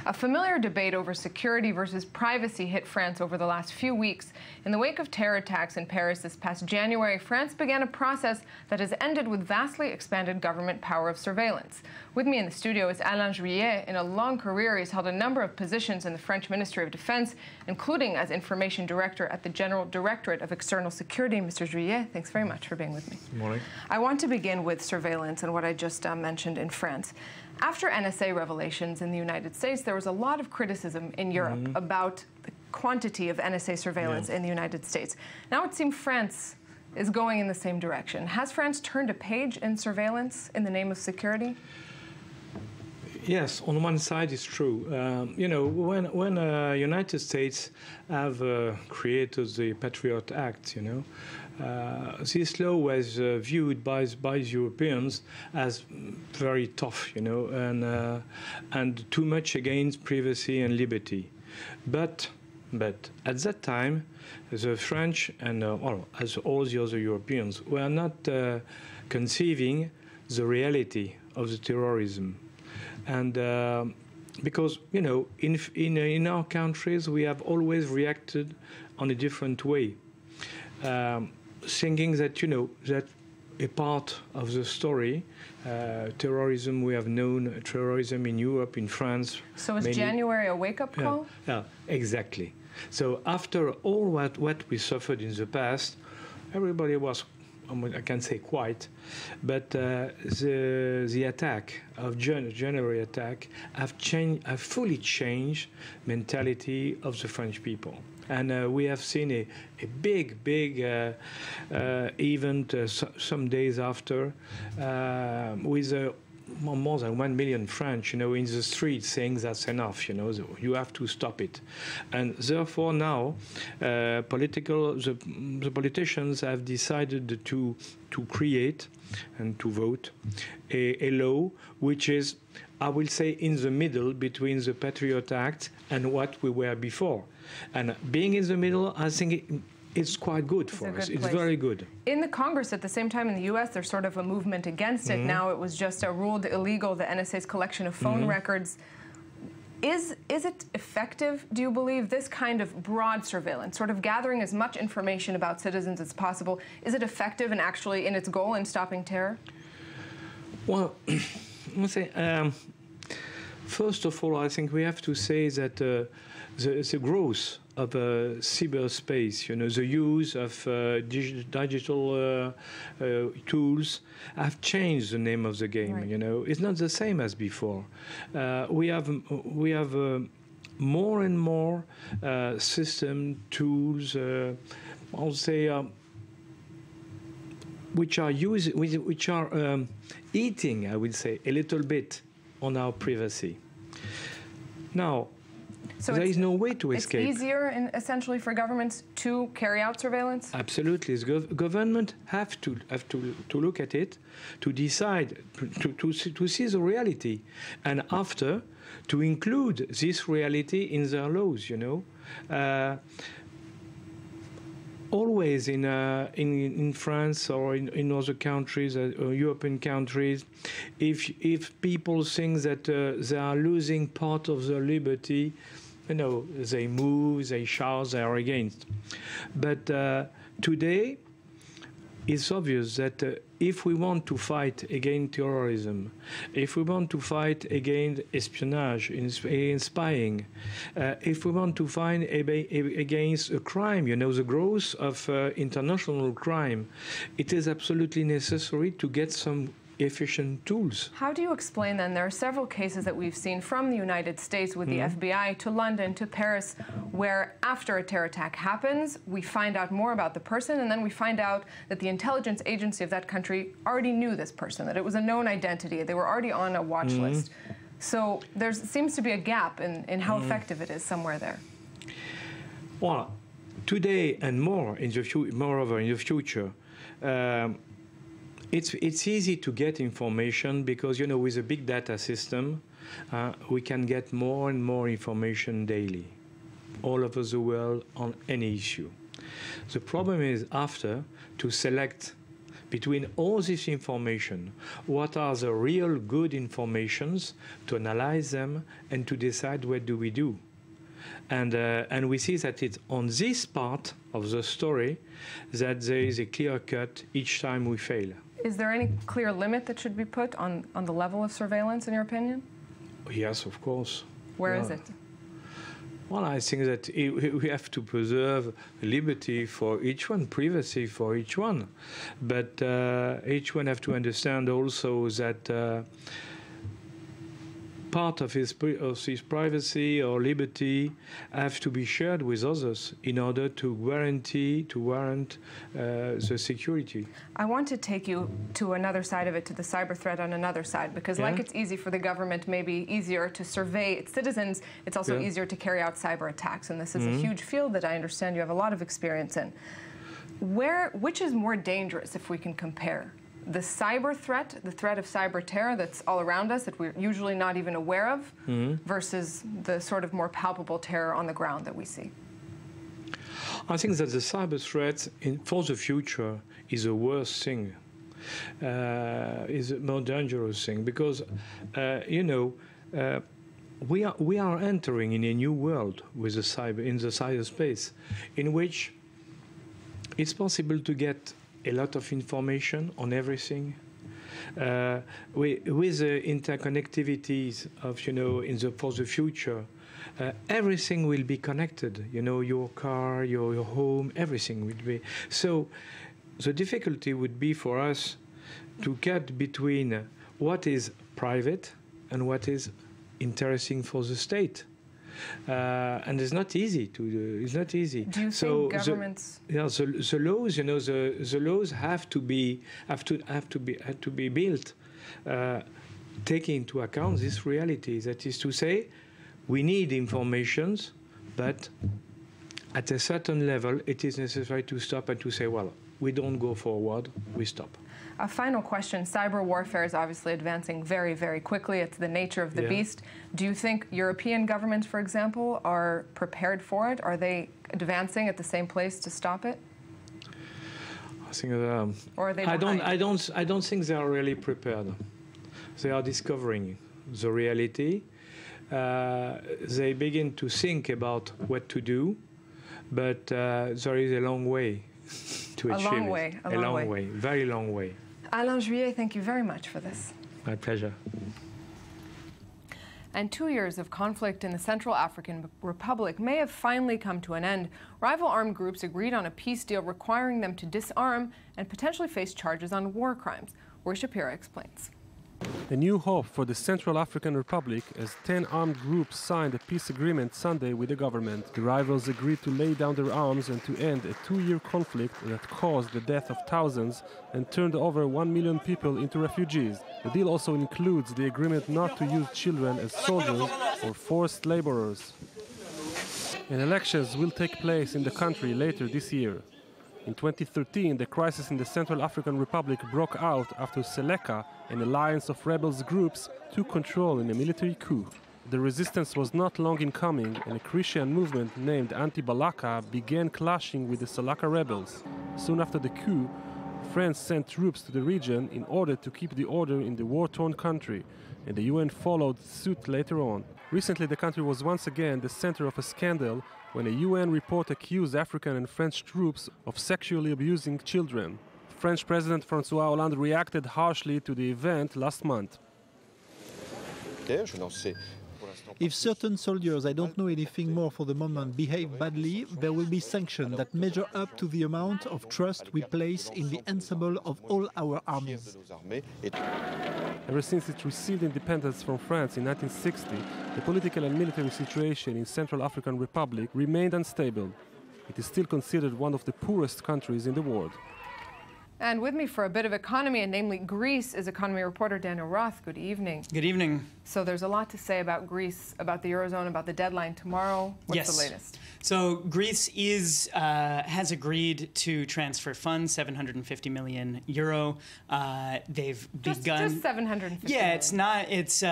A familiar debate over security versus privacy hit France over the last few weeks. In the wake of terror attacks in Paris this past January, France began a process that has ended with vastly expanded government power of surveillance. With me in the studio is Alain Juillet. In a long career, he's held a number of positions in the French Ministry of Defense, including as Information Director at the General Directorate of External Security. Mr. Juillet, thanks very much for being with me. Good morning. I want to begin with surveillance and what I just mentioned in France. After NSA revelations in the United States, there was a lot of criticism in Europe about the quantity of NSA surveillance in the United States. Now it seems France is going in the same direction. Has France turned a page in surveillance in the name of security? Yes, on one side it's true. You know, when United States have created the Patriot Act, you know, this law was viewed by Europeans as very tough, you know, and too much against privacy and liberty. But at that time, the French and as all the other Europeans were not conceiving the reality of the terrorism. And because, you know, in our countries, we have always reacted on a different way, thinking that, you know, that a part of the story, terrorism, we have known terrorism in Europe, in France. So is January a wake-up call? Yeah, exactly. So after all what we suffered in the past, everybody was I can't say quite, but the attack of January attack have fully changed mentality of the French people. And we have seen a big event some days after with more than 1 million French, in the streets saying that's enough, you have to stop it. And therefore now, the politicians have decided to create and to vote a law which is, I will say, in the middle between the Patriot Act and what we were before. And being in the middle, I think it's quite good for us. It's very good. In the Congress, at the same time in the U.S., there's sort of a movement against it. Now it was just ruled illegal, the NSA's collection of phone records. Is it effective, do you believe, this kind of broad surveillance, sort of gathering as much information about citizens as possible? Is it effective and actually in its goal in stopping terror? Well, let's say, first of all, I think we have to say that the growth of cyberspace, the use of digital tools have changed the name of the game. Right. It's not the same as before. We have more and more system tools. I'll say which are eating, I would say, a little bit on our privacy. Now, so there is no way to escape. It's easier, essentially, for governments to carry out surveillance? Absolutely. Government have to look at it, to decide, to see the reality, and after, to include this reality in their laws, Always in France or in other countries, European countries, if people think that they are losing part of their liberty, they move, they shout, they are against. But today, it's obvious that if we want to fight against terrorism, if we want to fight against espionage, spying, if we want to fight against a crime, the growth of international crime, it is absolutely necessary to get some efficient tools. How do you explain then? There are several cases that we've seen from the United States with the FBI to London to Paris, where after a terror attack happens, we find out more about the person, and then we find out that the intelligence agency of that country already knew this person, that it was a known identity, they were already on a watch list. So there seems to be a gap in how effective it is somewhere there. Well, today and moreover in the future, it's easy to get information because, with a big data system, we can get more and more information daily, all over the world on any issue. The problem is after to select between all this information, what are the real good informations, to analyze them and to decide what do we do. And we see that it's on this part of the story that there is a clear cut each time we fail. Is there any clear limit that should be put on the level of surveillance, in your opinion? Yes, of course. Where is it? Well, I think that we have to preserve liberty for each one, privacy for each one. But each one have to understand also that part of his privacy or liberty have to be shared with others in order to warrant the security. I want to take you to another side of it, to the cyber threat on another side, because like it's easy for the government, maybe easier to survey its citizens, it's also easier to carry out cyber attacks. And this is a huge field that I understand you have a lot of experience in. Which is more dangerous, if we can compare? The cyber threat, the threat of cyber terror that's all around us that we're usually not even aware of, versus the sort of more palpable terror on the ground that we see? I think that the cyber threat for the future is a worse thing, is a more dangerous thing, because, we are entering in a new world with the cyberspace, in which it's possible to get a lot of information on everything. With the interconnectivities of, for the future, everything will be connected. Your car, your home, everything will be. So the difficulty would be for us to cut between what is private and what is interesting for the state. And it's not easy to do. It's not easy. Do you think governments? The laws, the laws have to be built, taking into account this reality. That is to say, we need informations, but at a certain level, it is necessary to stop and to say, well, we don't go forward, we stop. A final question. Cyber warfare is obviously advancing very, very quickly. It's the nature of the beast. Do you think European governments, for example, are prepared for it? Are they advancing at the same place to stop it? I think or are they I don't think they are really prepared. They are discovering the reality. They begin to think about what to do, but there is a long way to achieve it. A long way. Very long way. Alain Juillet, thank you very much for this. My pleasure. And 2 years of conflict in the Central African Republic may have finally come to an end. Rival armed groups agreed on a peace deal requiring them to disarm and potentially face charges on war crimes. Roy Shapira explains. A new hope for the Central African Republic as 10 armed groups signed a peace agreement Sunday with the government. The rivals agreed to lay down their arms and to end a 2-year conflict that caused the death of thousands and turned over 1 million people into refugees. The deal also includes the agreement not to use children as soldiers or forced laborers. And elections will take place in the country later this year. In 2013, the crisis in the Central African Republic broke out after Seleka, an alliance of rebels groups, took control in a military coup. The resistance was not long in coming, and a Christian movement named Anti-Balaka began clashing with the Seleka rebels. Soon after the coup, France sent troops to the region in order to keep the order in the war-torn country, and the UN followed suit later on. Recently, the country was once again the center of a scandal when a UN report accused African and French troops of sexually abusing children. French President François Hollande reacted harshly to the event last month. If certain soldiers, I don't know anything more for the moment, behave badly, there will be sanctions that measure up to the amount of trust we place in the ensemble of all our armies. Ever since it received independence from France in 1960, the political and military situation in Central African Republic remained unstable. It is still considered one of the poorest countries in the world. And with me for a bit of economy, and namely Greece, is economy reporter Daniel Roth. Good evening. Good evening. So there's a lot to say about Greece, about the Eurozone, about the deadline tomorrow. What's the latest? So Greece has agreed to transfer funds, 750 million euro. They've begun. Just 750 Yeah, million. it's not. It's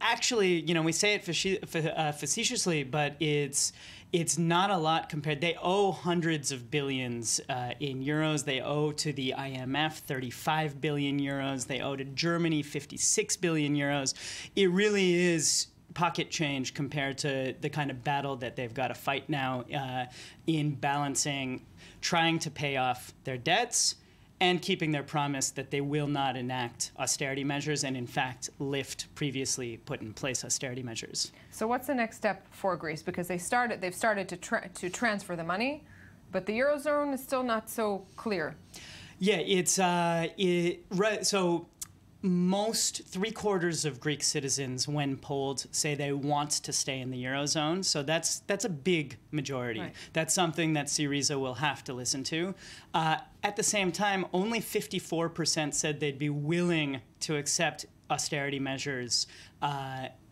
actually, we say it facetiously, but it's not a lot compared. They owe hundreds of billions in euros. They owe to the IMF 35 billion euros. They owe to Germany 56 billion euros. It really is pocket change compared to the kind of battle that they've got to fight now in balancing, trying to pay off their debts and keeping their promise that they will not enact austerity measures and, in fact, lift previously put in place austerity measures. So what's the next step for Greece? Because they've started to transfer the money, but the Eurozone is still not so clear. Yeah, so most 3/4 of Greek citizens, when polled, say they want to stay in the Eurozone. So that's a big majority. Right. That's something that Syriza will have to listen to. At the same time, only 54% said they'd be willing to accept austerity measures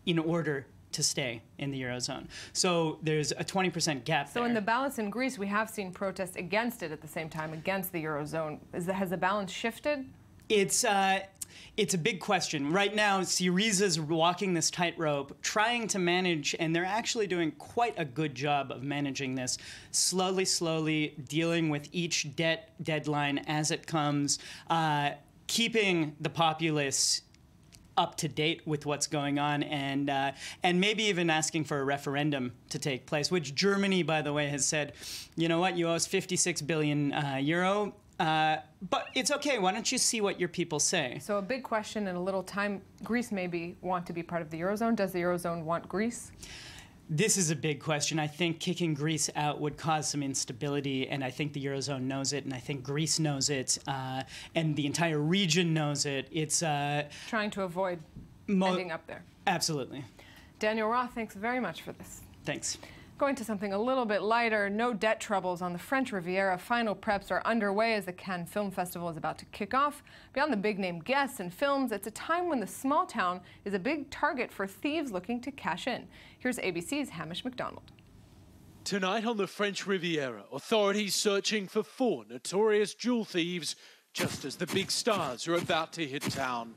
in order to stay in the Eurozone. So there's a 20% gap there. So in the balance in Greece, we have seen protests against it at the same time, against the Eurozone. Has the balance shifted? It's a big question. Right now, Syriza's walking this tightrope, trying to manage, and they're actually doing quite a good job of managing this, slowly dealing with each debt deadline as it comes, keeping the populace up to date with what's going on, and maybe even asking for a referendum to take place, which Germany, by the way, has said, you know what, you owe us 56 billion euro. But it's okay. Why don't you see what your people say? So a big question in a little time. Greece maybe want to be part of the Eurozone. Does the Eurozone want Greece? This is a big question. I think kicking Greece out would cause some instability, and I think the Eurozone knows it, and I think Greece knows it, and the entire region knows it. It's trying to avoid ending up there. Absolutely. Daniel Roth, thanks very much for this. Thanks. Going to something a little bit lighter, no debt troubles on the French Riviera. Final preps are underway as the Cannes Film Festival is about to kick off. Beyond the big-name guests and films, it's a time when the small town is a big target for thieves looking to cash in. Here's ABC's Hamish McDonald. Tonight on the French Riviera, authorities searching for 4 notorious jewel thieves just as the big stars are about to hit town.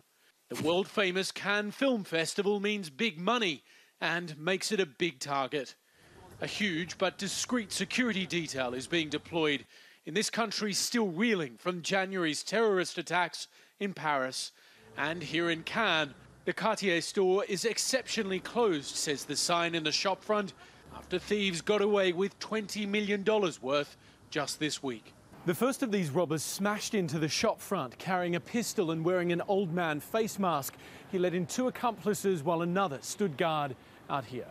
The world-famous Cannes Film Festival means big money and makes it a big target. A huge but discreet security detail is being deployed in this country still reeling from January's terrorist attacks in Paris. And here in Cannes, the Cartier store is exceptionally closed, says the sign in the shop front, after thieves got away with $20 million worth just this week. The first of these robbers smashed into the shop front, carrying a pistol and wearing an old man face mask. He let in 2 accomplices while another stood guard out here.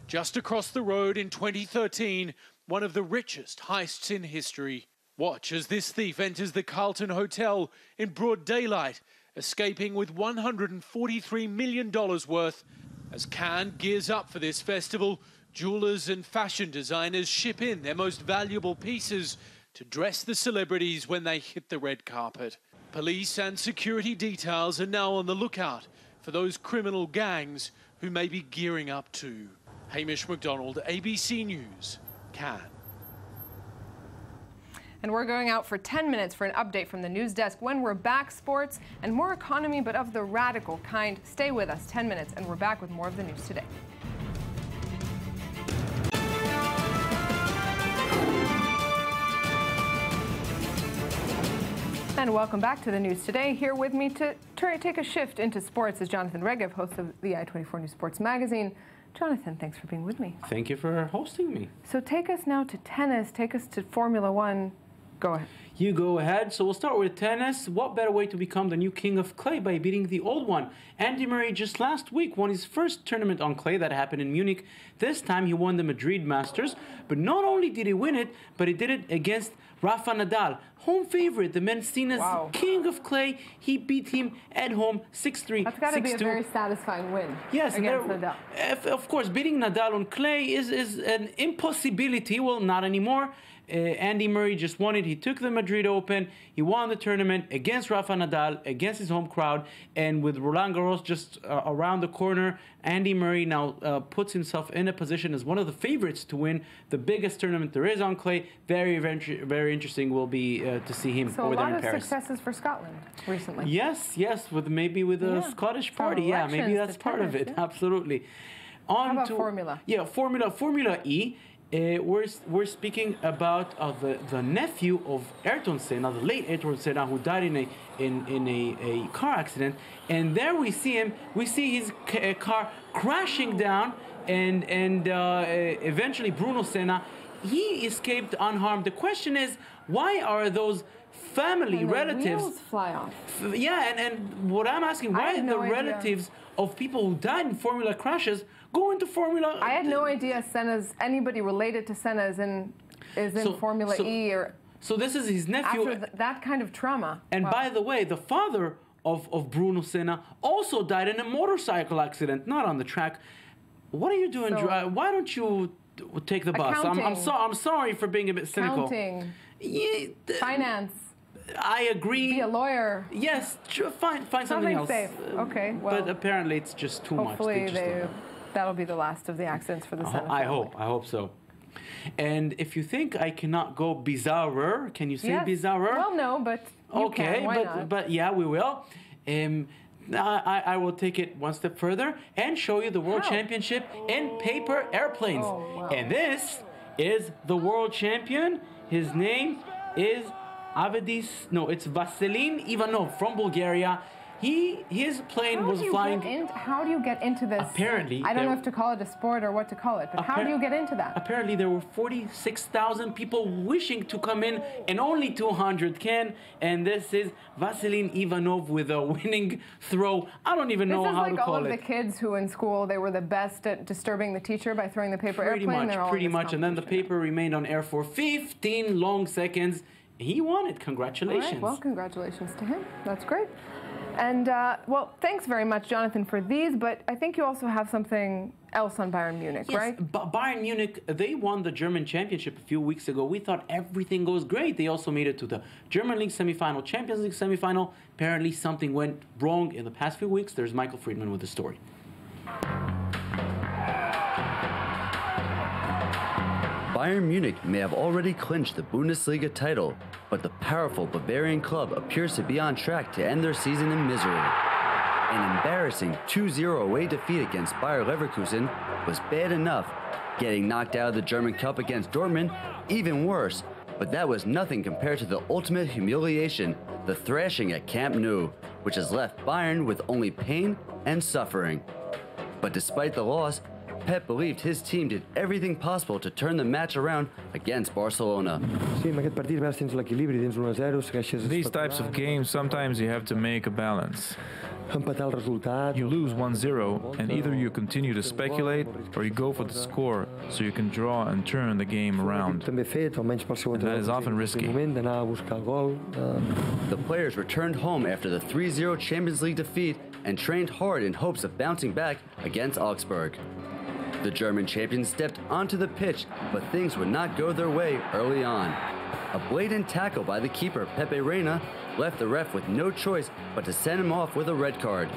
Just across the road in 2013, one of the richest heists in history. Watch as this thief enters the Carlton Hotel in broad daylight, escaping with $143 million worth. As Cannes gears up for this festival, jewelers and fashion designers ship in their most valuable pieces to dress the celebrities when they hit the red carpet. Police and security details are now on the lookout for those criminal gangs who may be gearing up too. Hamish McDonald, ABC News, Cannes. And we're going out for 10 minutes for an update from the news desk. When we're back, sports and more economy, but of the radical kind. Stay with us, 10 minutes, and we're back with more of the news today. And welcome back to the news today. Here with me to take a shift into sports is Jonathan Regev, host of the I-24 News Sports Magazine. Jonathan, thanks for being with me. Thank you for hosting me. So take us now to tennis. Take us to Formula One. Go ahead. You go ahead. So we'll start with tennis. What better way to become the new king of clay by beating the old one? Andy Murray just last week won his first tournament on clay that happened in Munich. This time he won the Madrid Masters. But not only did he win it, but he did it against Rafa Nadal, home favorite, the man seen as king of clay. He beat him at home 6-3, 6-2. That's got to be a very satisfying win. Yes, against Nadal. Of course, beating Nadal on clay is an impossibility. Well, not anymore. Andy Murray just won it. He took the Madrid Open. He won the tournament against Rafa Nadal, against his home crowd. And with Roland Garros just around the corner, Andy Murray now puts himself in a position as one of the favorites to win the biggest tournament there is on clay. Very, very, very interesting will be to see him over there in Paris. So a lot of successes for Scotland recently. Yes, with a Scottish party. Yeah, maybe that's part of it. Yeah. Absolutely. How about Formula? Yeah, Formula E. We're speaking about the nephew of Ayrton Senna, the late Ayrton Senna, who died in a car accident. And there we see him. We see his car crashing down, and eventually Bruno Senna, he escaped unharmed. The question is, why are those family relatives wheels fly off? Yeah, and what I'm asking, why are the relatives of people who died in Formula crashes go into Formula? I had no idea anybody related to Senna is in Formula E or. So this is his nephew. After that kind of trauma. And by the way, the father of Bruno Senna also died in a motorcycle accident, not on the track. What are you doing? Why don't you take the bus? I'm sorry for being a bit cynical. Accounting. Yeah, finance. I agree. Be a lawyer. Yes, find something else. Safe. Okay. Well, but apparently it's just too much. Hopefully that'll be the last of the accidents for the Senna family. I hope so. And if you think I cannot go bizarrer, can you say bizarrer? Well, no, but you can. Why not? But yeah, we will. I will take it one step further and show you the World Championship in paper airplanes. Oh, wow. And this is the world champion. His name is it's Vasilin Ivanov from Bulgaria. His plane was flying. How do you get into this? Apparently, I don't know if to call it a sport or what to call it, but how do you get into that? Apparently, there were 46,000 people wishing to come in, and only 200 can. And this is Vasilin Ivanov with a winning throw. I don't even know how to call it. This is like all of the kids who in school, they were the best at disturbing the teacher by throwing the paper airplane. Pretty much. And then the paper remained on air for 15 long seconds. He won it. Congratulations. All right, well, congratulations to him. That's great. And, well, thanks very much, Jonathan, for these, but I think you also have something else on Bayern Munich, right? Bayern Munich, they won the German championship a few weeks ago. We thought everything goes great. They also made it to the German League semifinal, Champions League semifinal. Apparently something went wrong in the past few weeks. There's Michael Friedman with the story. Bayern Munich may have already clinched the Bundesliga title, but the powerful Bavarian club appears to be on track to end their season in misery. An embarrassing 2-0 away defeat against Bayer Leverkusen was bad enough. Getting knocked out of the German Cup against Dortmund, even worse. But that was nothing compared to the ultimate humiliation, the thrashing at Camp Nou, which has left Bayern with only pain and suffering. But despite the loss, Pep believed his team did everything possible to turn the match around against Barcelona. These types of games, sometimes you have to make a balance. You lose 1-0, and either you continue to speculate or you go for the score so you can draw and turn the game around. And that is often risky. The players returned home after the 3-0 Champions League defeat and trained hard in hopes of bouncing back against Augsburg. The German champions stepped onto the pitch, but things would not go their way early on. A blatant tackle by the keeper, Pepe Reina, left the ref with no choice but to send him off with a red card.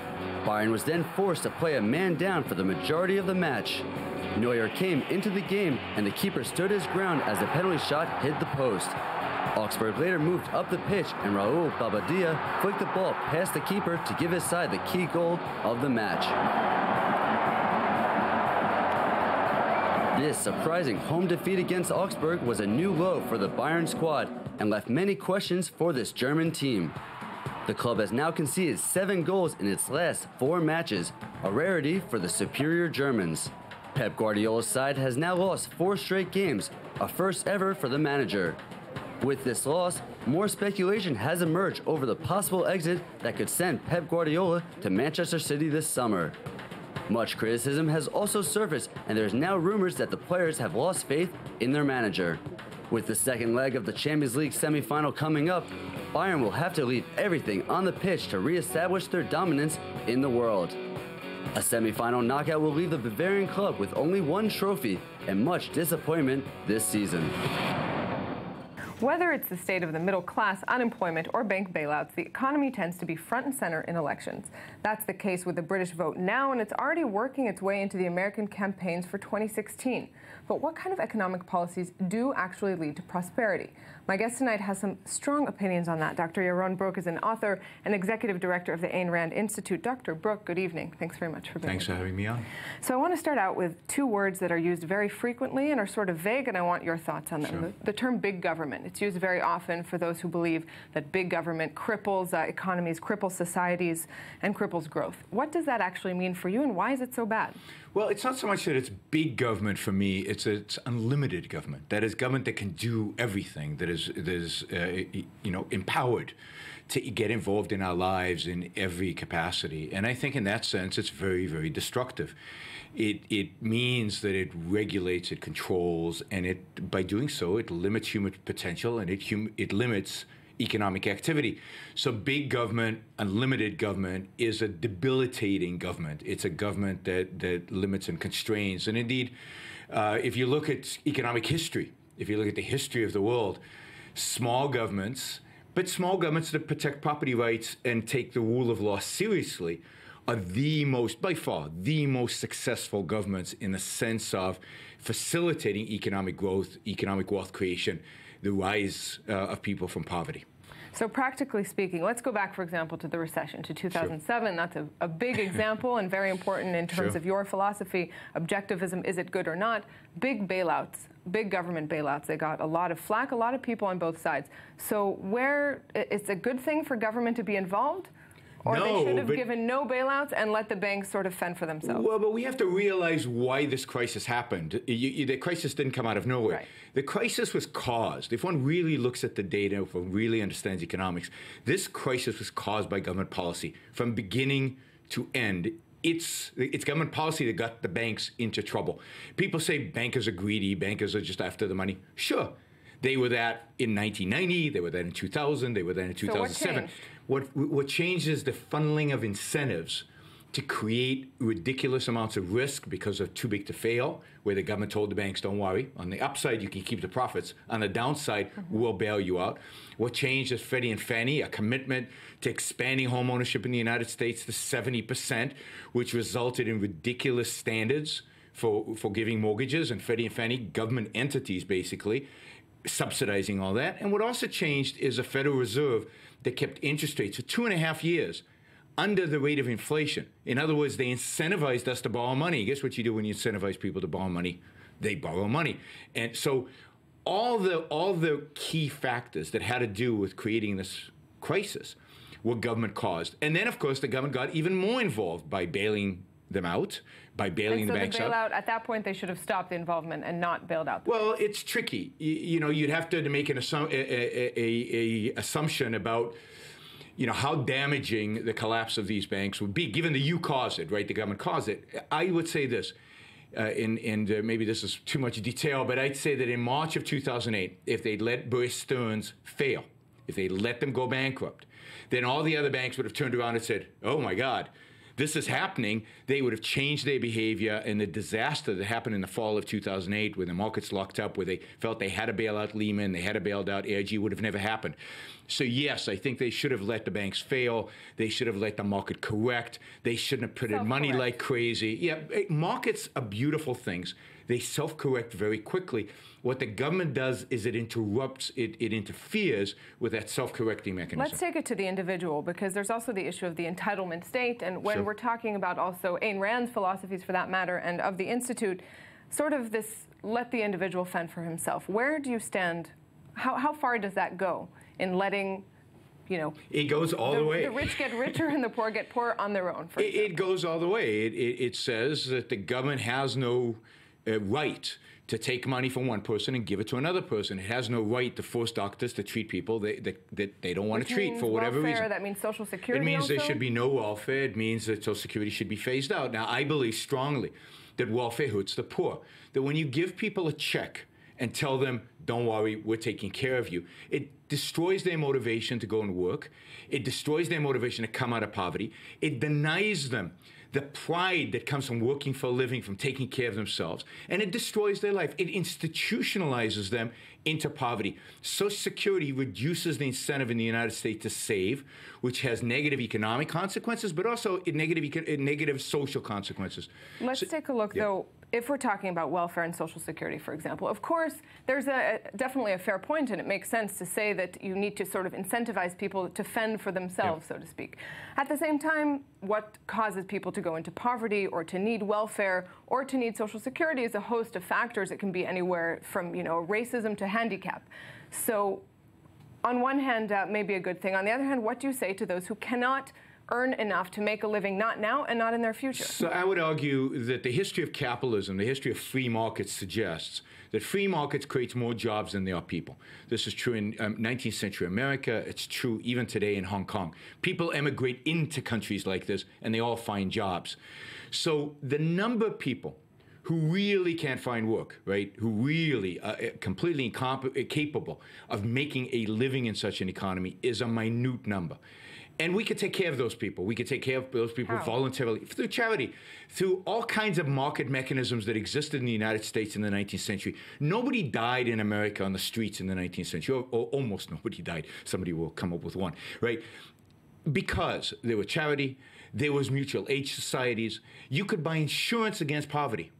Bayern was then forced to play a man down for the majority of the match. Neuer came into the game, and the keeper stood his ground as the penalty shot hit the post. Augsburg later moved up the pitch, and Raul Babadia flicked the ball past the keeper to give his side the key goal of the match. This surprising home defeat against Augsburg was a new low for the Bayern squad and left many questions for this German team. The club has now conceded 7 goals in its last 4 matches, a rarity for the superior Germans. Pep Guardiola's side has now lost 4 straight games, a first ever for the manager. With this loss, more speculation has emerged over the possible exit that could send Pep Guardiola to Manchester City this summer. Much criticism has also surfaced, and there's now rumors that the players have lost faith in their manager. With the second leg of the Champions League semi-final coming up, Bayern will have to leave everything on the pitch to re-establish their dominance in the world. A semi-final knockout will leave the Bavarian club with only 1 trophy and much disappointment this season. Whether it's the state of the middle class, unemployment, or bank bailouts, the economy tends to be front and center in elections. That's the case with the British vote now, and it's already working its way into the American campaigns for 2016. But what kind of economic policies do actually lead to prosperity? My guest tonight has some strong opinions on that. Dr. Yaron Brook is an author and executive director of the Ayn Rand Institute. Dr. Brook, good evening. Thanks very much for being here. Thanks for having me on. So I want to start out with 2 words that are used very frequently and are sort of vague, and I want your thoughts on them. Sure. The term big government. It's used very often for those who believe that big government cripples economies, cripples societies, and cripples growth. What does that actually mean for you, and why is it so bad? Well, it's not so much that it's big government for me. It's unlimited government. That is government that can do everything. That is empowered to get involved in our lives in every capacity. And I think in that sense, it's very, very destructive. It means that it regulates, it controls, and by doing so, it limits human potential and it limits economic activity. So big government, unlimited government, is a debilitating government. It's a government that limits and constrains. And indeed, if you look at economic history, if you look at the history of the world, small governments that protect property rights and take the rule of law seriously are by far the most successful governments in the sense of facilitating economic growth, economic wealth creation, the rise of people from poverty. So practically speaking, let's go back, for example, to the recession, to 2007. Sure. That's a big example and very important in terms of your philosophy. Objectivism, is it good or not? Big bailouts, big government bailouts. They got a lot of flack, a lot of people on both sides. So it's a good thing for government to be involved? Or No, they should have but- given no bailouts and let the banks sort of fend for themselves. Well, but we have to realize why this crisis happened. The crisis didn't come out of nowhere. Right. The crisis was caused. If one really looks at the data, if one really understands economics, this crisis was caused by government policy from beginning to end. It's government policy that got the banks into trouble. People say bankers are greedy, bankers are just after the money. Sure. They were that in 1990, they were that in 2000, they were that in 2007. What changed is the funneling of incentives to create ridiculous amounts of risk because they're too big to fail, where the government told the banks, don't worry, on the upside you can keep the profits, on the downside we'll bail you out. What changed is Freddie and Fannie, a commitment to expanding home ownership in the United States to 70%, which resulted in ridiculous standards for giving mortgages, and Freddie and Fannie, government entities basically, subsidizing all that. And what also changed is a Federal Reserve that kept interest rates for 2.5 years under the rate of inflation. In other words, they incentivized us to borrow money. Guess what you do when you incentivize people to borrow money? They borrow money. And so all the key factors that had to do with creating this crisis were government caused. And then, of course, the government got even more involved by bailing them out, by bailing the banks out. So the bailout, at that point, they should have stopped the involvement and not bailed out. Well, it's tricky. You'd have to make an assumption about, how damaging the collapse of these banks would be, given that you caused it, right? The government caused it. I would say this, and maybe this is too much detail, but I'd say that in March of 2008, if they'd let Bear Stearns fail, if they let them go bankrupt, then all the other banks would have turned around and said, oh my God, this is happening. They would have changed their behavior, and the disaster that happened in the fall of 2008, where the markets locked up, where they felt they had to bail out Lehman, they had to bail out AIG, would have never happened. So yes, I think they should have let the banks fail. They should have let the market correct. They shouldn't have printed money like crazy. Yeah, markets are beautiful things. They self-correct very quickly. What the government does is it interrupts, it interferes with that self-correcting mechanism. Let's take it to the individual, because there's also the issue of the entitlement state. And when we're talking about also Ayn Rand's philosophies, for that matter, and of the Institute, sort of this let the individual fend for himself. Where do you stand? How far does that go in letting, it goes all the way. The rich get richer and the poor get poorer on their own, for example. It goes all the way. It says that the government has no right to take money from one person and give it to another person. It has no right to force doctors to treat people that they don't want to treat for whatever reason. That means Social Security. It means also? there should be no welfare. It means that Social Security should be phased out. Now, I believe strongly that welfare hurts the poor. That when you give people a check and tell them, don't worry, we're taking care of you, it destroys their motivation to go and work. It destroys their motivation to come out of poverty. It denies them the pride that comes from working for a living, from taking care of themselves, and it destroys their life. It institutionalizes them into poverty. Social Security reduces the incentive in the United States to save, which has negative economic consequences, but also negative social consequences. Let's take a look, though. If we're talking about welfare and Social Security, for example, of course, there's definitely a fair point, and it makes sense to say that you need to sort of incentivize people to fend for themselves, so to speak. At the same time, what causes people to go into poverty or to need welfare or to need Social Security is a host of factors. It can be anywhere from, racism to handicap. So on one hand, maybe a good thing. On the other hand, what do you say to those who cannot earn enough to make a living, not now and not in their future? So I would argue that the history of capitalism, the history of free markets, suggests that free markets creates more jobs than there are people. This is true in 19th century America. It's true even today in Hong Kong. People emigrate into countries like this, and they all find jobs. So the number of people who really can't find work, right, who really are completely incapable of making a living in such an economy is a minute number. And we could take care of those people. We could take care of those people voluntarily, through charity, through all kinds of market mechanisms that existed in the United States in the 19th century. Nobody died in America on the streets in the 19th century, or almost nobody died. Somebody will come up with one, right? Because there was charity, there was mutual aid societies. You could buy insurance against poverty.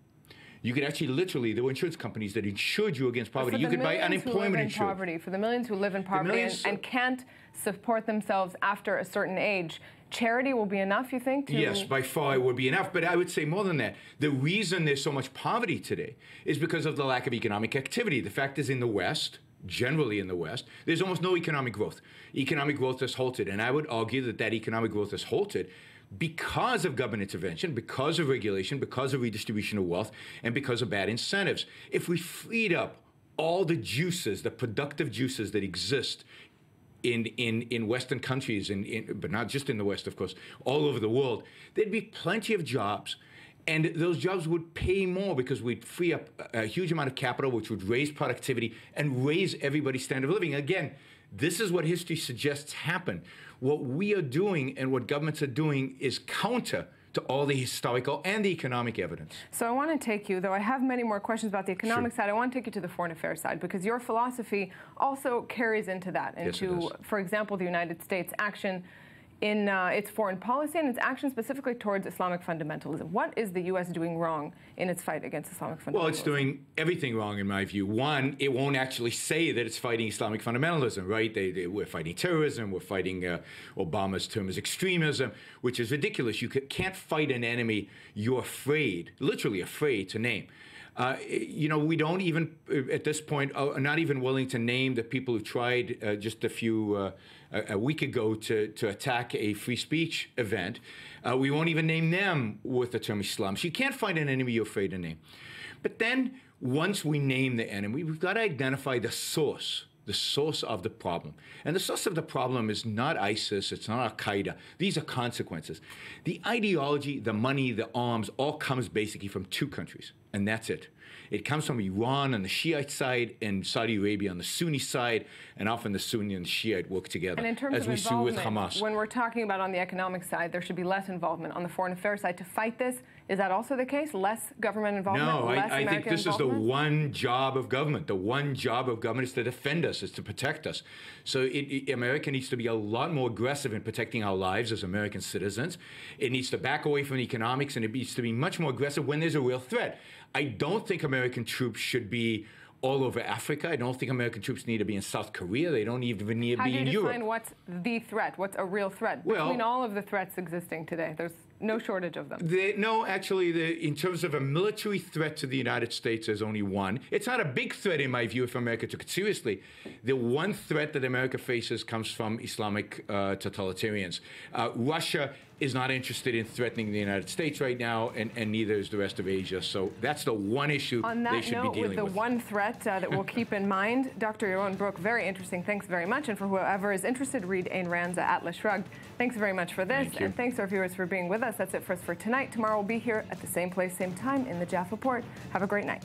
You could actually literally, there were insurance companies that insured you against poverty. You could buy unemployment insurance. For the millions who live in poverty and can't support themselves after a certain age, charity will be enough, you think? Yes, by far it would be enough. But I would say more than that. The reason there's so much poverty today is because of the lack of economic activity. The fact is, in the West, generally in the West, there's almost no economic growth. Economic growth has halted, and I would argue that that economic growth has halted because of government intervention, because of regulation, because of redistribution of wealth, and because of bad incentives. If we freed up all the juices, the productive juices that exist in Western countries, but not just in the West, of course, all over the world, there'd be plenty of jobs. And those jobs would pay more because we'd free up a huge amount of capital, which would raise productivity and raise everybody's standard of living. Again, this is what history suggests happened. What we are doing and what governments are doing is counter to all the historical and the economic evidence. So I want to take you, though I have many more questions about the economic side, I want to take you to the foreign affairs side, because your philosophy also carries into that, into, for example, the United States' action in its foreign policy and its action specifically towards Islamic fundamentalism. What is the U.S. doing wrong in its fight against Islamic fundamentalism? Well, it's doing everything wrong, in my view. One, it won't actually say that it's fighting Islamic fundamentalism, right? We're fighting terrorism. We're fighting Obama's term is extremism, which is ridiculous. You can't fight an enemy you're afraid, literally afraid, to name. You know, we don't even, at this point, are not even willing to name the people who tried just a week ago to attack a free speech event. We won't even name them with the term Islam. So you can't find an enemy you're afraid to name. But then, once we name the enemy, we've got to identify the source of the problem. And the source of the problem is not ISIS, it's not Al-Qaeda. These are consequences. The ideology, the money, the arms, all comes basically from two countries, and that's it. It comes from Iran on the Shiite side and Saudi Arabia on the Sunni side, and often the Sunni and the Shiite work together, and in terms as of we see with involvement, Hamas. when we're talking about on the economic side, there should be less involvement. On the foreign affairs side, to fight this, is that also the case? Less government involvement? No, less I think this is the one job of government. The one job of government is to defend us, is to protect us. So America needs to be a lot more aggressive in protecting our lives as American citizens. It needs to back away from economics, and it needs to be much more aggressive when there's a real threat. I don't think American troops should be all over Africa. I don't think American troops need to be in South Korea. They don't even need to be in Europe. How do you define what's the threat? What's a real threat? Between all of the threats existing today, there's no shortage of them. No, actually, in terms of a military threat to the United States, there's only one. It's not a big threat, in my view, if America took it seriously. The one threat that America faces comes from Islamic totalitarians. Russia is not interested in threatening the United States right now, and neither is the rest of Asia. So that's the one issue they should be dealing with. On that note, with the one threat that we'll keep in mind, Dr. Yaron Brook, very interesting. Thanks very much. And for whoever is interested, read Ayn Rand's Atlas Shrugged. Thanks very much for this. And thanks to our viewers for being with us. That's it for us for tonight. Tomorrow we'll be here at the same place, same time in the Jaffa Port. Have a great night.